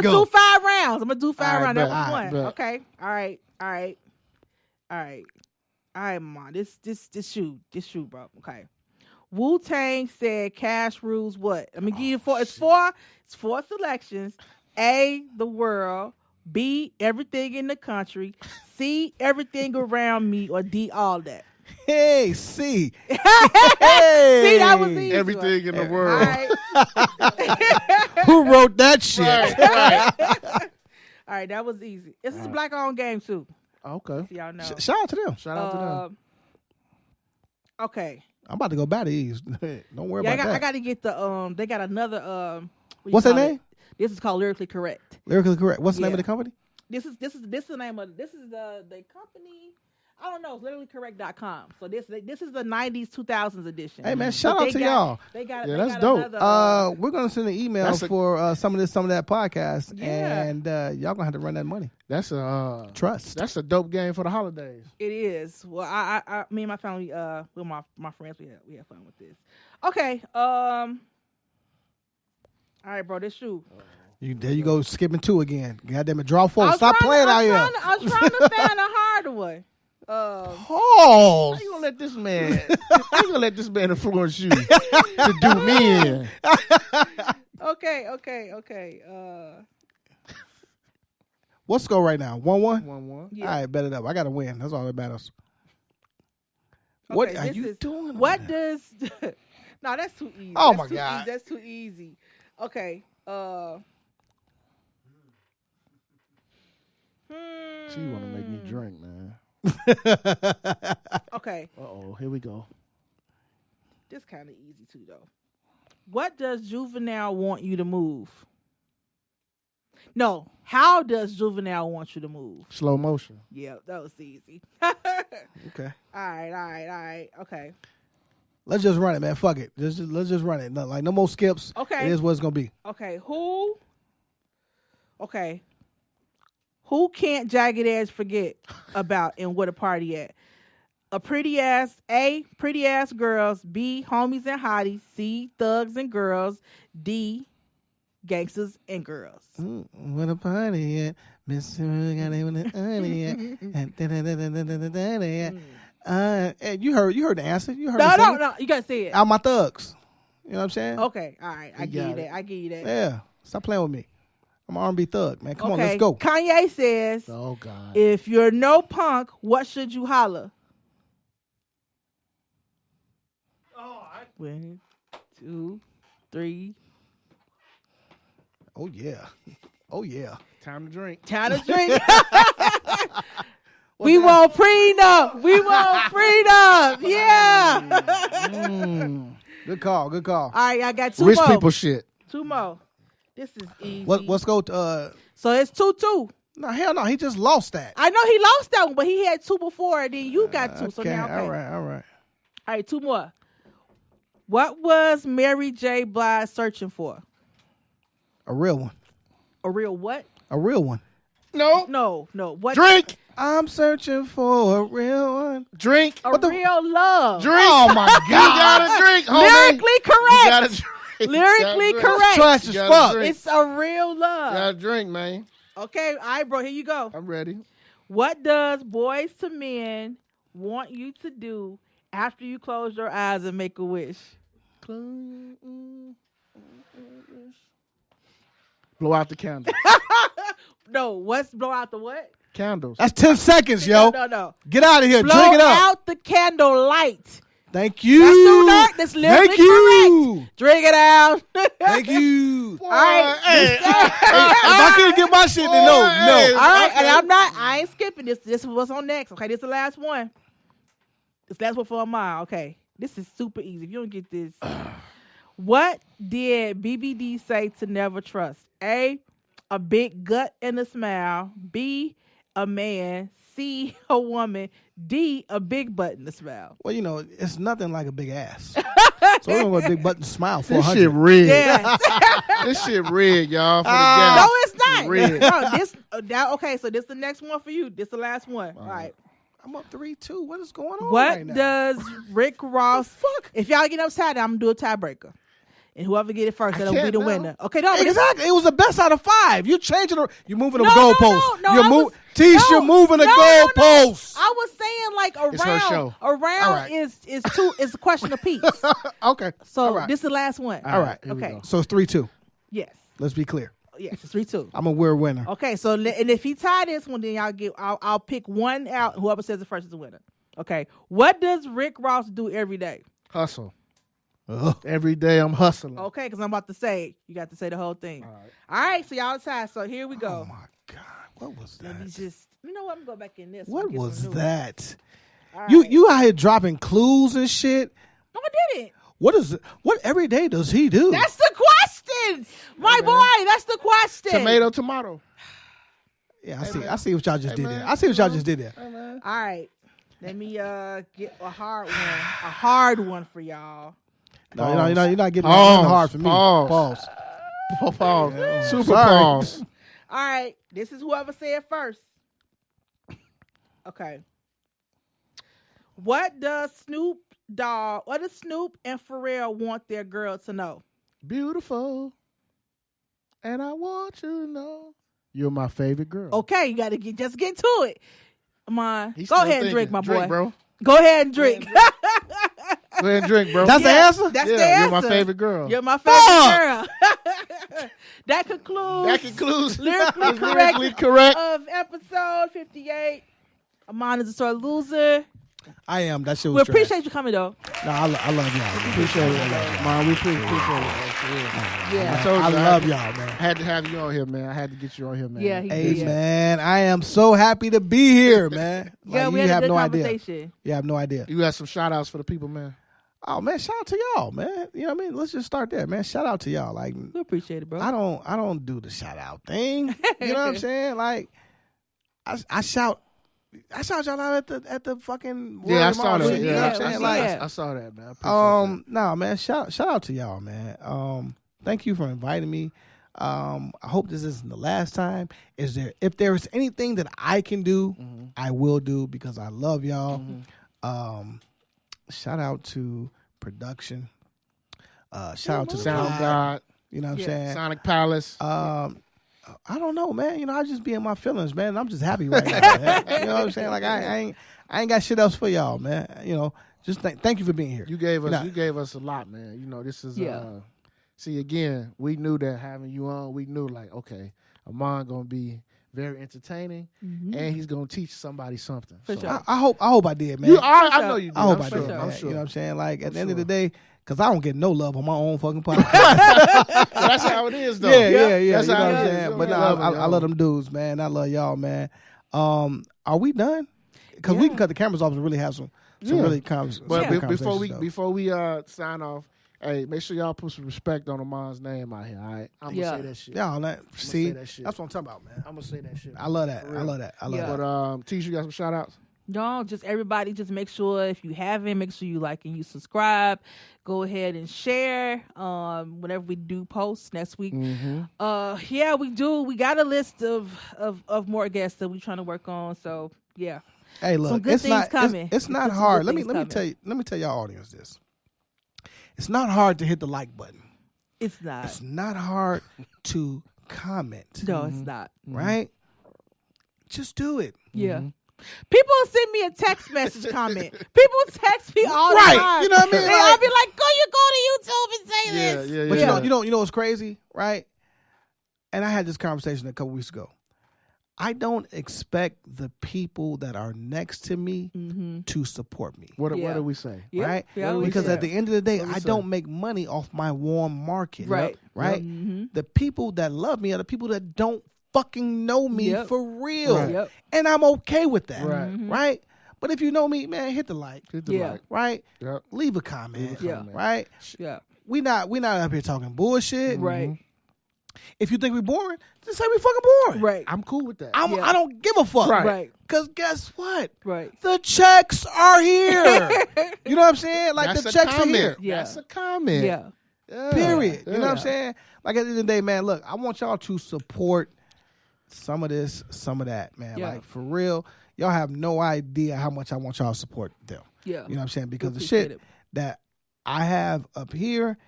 do 5 rounds. I'm gonna do 5 rounds. That was one. Okay. All right, Mom. This shoot, bro. Okay. Wu Tang said cash rules what? I'm gonna give you 4. It's 4 selections. A, the world. B, everything in the country. C, everything around me. Or D, all that.
Hey, C.
Hey. See, that was easy.
Everything in the world.
Right.
Who wrote that shit?
Right.
All right, that was easy. This is a black-owned game too.
Okay.
So y'all know.
Shout out to them.
Shout out to them.
Okay.
I'm about to go back to these. Don't worry about that.
I got to get the they got another
what's their name?
This is called Lyrically Correct.
Lyrically Correct. What's the name of the company?
This is the name of the company. I don't know. It's literallycorrect.com. So this is the 90s 2000s edition.
Hey man, shout out to y'all.
That's dope.
We're gonna send an email for some of that podcast, and y'all gonna have to run that money.
That's a
trust.
That's a dope game for the holidays.
It is. Well, I me and my family, with my friends, we had fun with this. Okay. All right, bro. This shoe.
There you go, skipping 2 again. Goddamn it, draw 4. Stop playing out here.
I was trying to find a harder one.
How
you gonna let this man? How you gonna let this man influence you to do me in?
Okay.
What's the score right now? 1-1?
1-1.
Yeah.
All right, bet it up. I got to win. That's all that matters. What are you doing?
What does... No, that's too easy.
Oh,
that's
my God.
That's too easy. Okay.
She want to make me drink, man.
Okay.
Uh-oh, here we go.
This kind of easy, too, though. What does Juvenile want you to move? No. How does Juvenile want you to move?
Slow motion.
Yeah, that was easy.
Okay.
All right. Okay.
Let's just run it, man. Fuck it. Let's just run it. No more skips.
Okay.
It is what it's going to be.
Okay. Who can't Jagged Edge forget about and where the party at? A pretty ass girls. B, homies and hotties. C, thugs and girls. D, gangsters and girls.
Where the party at? Miss got it with the you heard the answer. You heard
No. You gotta say it.
Out my thugs. You know what I'm saying?
Okay. All right. I give you that.
Yeah. Stop playing with me. I'm an R&B thug, man. Come on, let's go.
Kanye says,
"Oh God,
if you're no punk, what should you holler?" 1, 2, 3.
Oh yeah.
time to drink."
We want prenup. Yeah.
Good call.
All right, I got 2
Rich
more.
people shit.
2 more. This is easy.
Let's go.
So it's 2-2.
No, hell no. He just lost that.
I know he lost that one, but he had 2 before, and then you got 2. So now, okay.
All right.
All right, 2 more. What was Mary J. Blige searching for?
A real one.
A real what?
A real one.
No. What?
Drink.
I'm searching for a real one.
Drink.
Real love.
Drink.
Oh my God.
You gotta drink, homie.
Lyrically correct.
You gotta drink.
Lyrically
Gotta
correct.
Trash as fuck.
drink.
It's a real love.
Gotta drink, man.
Okay, all right, bro. Here you go.
I'm ready.
What does Boys to Men want you to do after you close your eyes and make a wish?
Blow out the candle.
No, what's blow out the what?
Candles.
That's 10 seconds, yo.
No.
Get out of here.
Blow
Drink it up.
out the candle light.
Thank you.
That's lyrically
Thank you.
correct. Drink it out.
Thank you.
All right.
If I can't get my shit, then no.
All right,
Okay.
and I ain't skipping this. This is what's on next. Okay, this is the last one. This last one for mine. Okay, this is super easy. If you don't get this, what did BBD say to never trust? A big gut and a smile. B, a man. C, a woman. D, a big butt and a smile.
Well, you know, it's nothing like a big ass. So I'm going to a big button smile for
This
100.
shit rigged.
Yes.
This shit rigged, y'all. For the
No,
gas.
it's not.
Rigged.
No, okay, so this is the next one for you. This is the last one. All right.
I'm up 3-2. What is going on
What
right now?
does Rick Ross...
fuck?
If y'all get upside down, I'm going to do a tiebreaker. And whoever get it first, that'll be
can't
the
know.
winner. Okay, no, but
Exactly. It was the best out of 5. You're changing you're moving the
No,
goalposts.
no,
You're
I was-
you're moving the goalposts.
I was saying like
It's her show.
around
right.
is a question of peace.
Okay.
So
All right.
this is the last one.
All right.
Here we
Okay.
go.
So it's 3-2.
Yes.
Let's be clear.
Yes, it's 3-2.
I'm a winner.
Okay, so and if he tie this one, then I'll pick one out. Whoever says it first is the winner. Okay. What does Rick Ross do every day?
Hustle.
Ugh.
Every day I'm hustling.
Okay, because I'm about to say you got to say the whole thing. All right, so y'all tied. So here we go.
Oh my God. What was
Let me
that?
just, you know what? I'm going to go back in this.
What
one, get
was
some new
that?
ones. All
You
right.
you out here dropping clues and shit.
No, I didn't.
What every day does he do?
That's the question, my boy. That's the question.
Tomato.
Yeah, I see what y'all just did
man.
there. I see what y'all just did there.
All right, let me get a hard one for y'all.
No, you're not getting
Pause.
nothing hard for me.
Pause. Pause. Super
Sorry.
pause.
All right, this is whoever said first. Okay. What does Snoop and Pharrell want their girl to know?
Beautiful. And I want you to know you're my favorite girl.
Okay, you got to just get to it. Come on.
He's
Go
still
ahead and drink,
thinking.
my
Drink,
boy.
bro.
Go ahead and drink.
Go ahead and drink, bro.
That's the answer?
That's
yeah,
the answer.
you're my favorite girl.
You're my favorite girl. That concludes
lyrically correct
of episode 58. Amon is a sore loser.
I am. That shit was
We appreciate you coming though.
No, I love y'all.
Appreciate it, man. We appreciate it.
Yeah,
I love y'all, man.
I had to have you on here, man. I had to get you on here, man.
Yeah,
Hey, man, I am so happy to be here, man.
Yeah, we had a good conversation.
You have no idea.
You got some shout outs for the people, man.
Oh man, shout out to y'all, man. You know what I mean? Let's just start there, man. Shout out to y'all. Like,
we appreciate it, bro.
I don't do the shout out thing. You know what I'm saying? Like, I shout y'all out at the fucking
I saw that.
You know what I'm saying?
I saw that, man. I
no, man. Shout out to y'all, man. Thank you for inviting me. I hope this isn't the last time. If there is anything that I can do, I will do because I love y'all. Shout out to production. Shout out to the
Sound God.
You know what I'm saying?
Sonic Palace.
I don't know, man. You know, I just be in my feelings, man. I'm just happy right now, man. You know what I'm saying? Like I ain't got shit else for y'all, man. You know, just thank you for being here.
You gave us a lot, man. You know, this is see again, we knew that having you on, we knew like, okay, Amon gonna be very entertaining, and he's gonna teach somebody something.
For sure.
I hope I did, man.
I know you did.
I hope I did, man.
I'm sure.
You know what I'm saying? Like at the end of the day, because I don't get no love on my own fucking podcast.
That's how it is, though.
Yeah.
That's
you know
how
what I'm
it is.
saying? But no, I love them dudes, man. I love y'all, man. Are we done? Because we can cut the cameras off and really have some really conversations.
But before we sign off, hey, make sure y'all put some respect on Amon's name out here, all right? I'm going to say that shit.
Y'all, see,
that shit.
that's what I'm talking about, man.
I'm going to say that shit.
I love that. I love that.
But, Tish, you got some shout-outs?
No, just everybody, just make sure if you haven't, make sure you like and you subscribe. Go ahead and share whenever we do post next week. Yeah, we do. We got a list of more guests that we're trying to work on. So, yeah.
Hey, look,
some good things coming.
It's not hard. Let me tell y'all audience this. It's not hard to hit the like button.
It's not.
It's not hard to comment.
No, it's not.
Right? Just do it.
Yeah. People send me a text message comment. People text me all the time.
You know what I mean?
And I'll be like, go to YouTube and say this.
Yeah.
But you know what's crazy, right? And I had this conversation a couple weeks ago. I don't expect the people that are next to me to support me.
What do we say?
Right?
Yeah,
because at the end of the day, I don't make money off my warm market.
Right.
Right? The people that love me are the people that don't fucking know me for real.
Right.
And I'm okay with that.
Right.
But if you know me, man, hit the like.
Like.
Right?
Yep.
Leave a comment. Right?
Yeah.
We not up here talking bullshit.
Right.
If you think we're boring, just say we fucking boring.
Right.
I'm cool with that.
I don't give a fuck.
Right.
Because guess what?
Right.
The checks are here. You know what I'm saying? Like
That's
the
a
checks
comment.
are here.
Yeah.
That's a comment.
Yeah.
Period. You know what I'm saying? Like at the end of the day, man, look, I want y'all to support some of this, some of that, man.
Yeah.
Like for real, y'all have no idea how much I want y'all to support them.
Yeah.
You know what I'm saying? Because the shit that I have up here,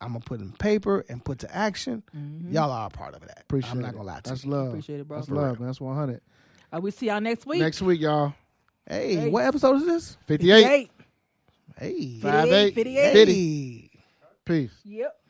I'm going to put in paper and put to action. Y'all are a part of that.
Appreciate
I'm not going to lie to you.
That's love.
Appreciate it, bro.
That's love, man. That's 100.
We see y'all next week.
Next week, y'all.
Hey, what episode is this?
58.
Hey.
58.
58.
50. Peace.
Yep.